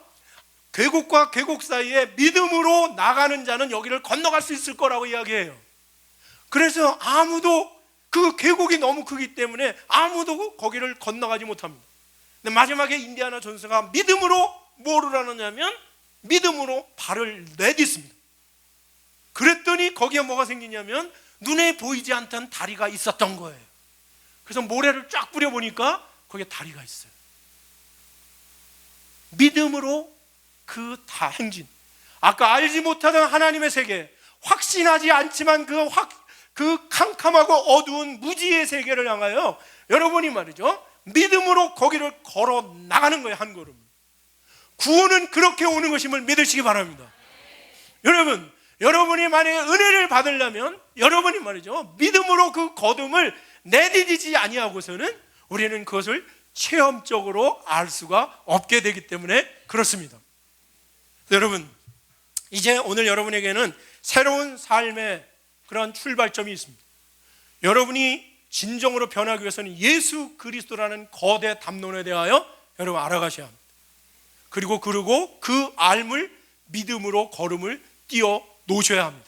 Speaker 2: 계곡과 계곡 사이에 믿음으로 나가는 자는 여기를 건너갈 수 있을 거라고 이야기해요. 그래서 아무도, 그 계곡이 너무 크기 때문에 아무도 거기를 건너가지 못합니다. 근데 마지막에 인디아나 존스가 믿음으로 뭐를 하느냐면 믿음으로 발을 내딛습니다. 그랬더니 거기에 뭐가 생기냐면 눈에 보이지 않던 다리가 있었던 거예요. 그래서 모래를 쫙 뿌려보니까 거기에 다리가 있어요. 믿음으로 그 다 행진. 아까 알지 못하던 하나님의 세계, 확신하지 않지만 그 캄캄하고 어두운 무지의 세계를 향하여 여러분이 말이죠, 믿음으로 거기를 걸어 나가는 거예요. 한 걸음. 구원은 그렇게 오는 것임을 믿으시기 바랍니다. 여러분, 여러분이 만약에 은혜를 받으려면 여러분이 말이죠, 믿음으로 그 거듭을 내디디지 아니하고서는 우리는 그것을 체험적으로 알 수가 없게 되기 때문에 그렇습니다. 여러분, 이제 오늘 여러분에게는 새로운 삶의 그런 출발점이 있습니다. 여러분이 진정으로 변하기 위해서는 예수 그리스도라는 거대 담론에 대하여 여러분 알아가셔야 합니다. 그리고 그 알물 믿음으로 걸음을 띄어 놓으셔야 합니다.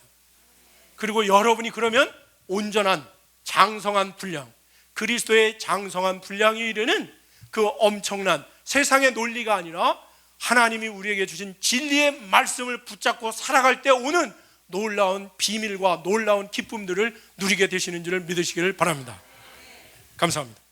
Speaker 2: 그리고 여러분이 그러면 온전한 장성한 분량, 그리스도의 장성한 분량이 이르는 그 엄청난 세상의 논리가 아니라 하나님이 우리에게 주신 진리의 말씀을 붙잡고 살아갈 때 오는 놀라운 비밀과 놀라운 기쁨들을 누리게 되시는 줄을 믿으시기를 바랍니다. 감사합니다.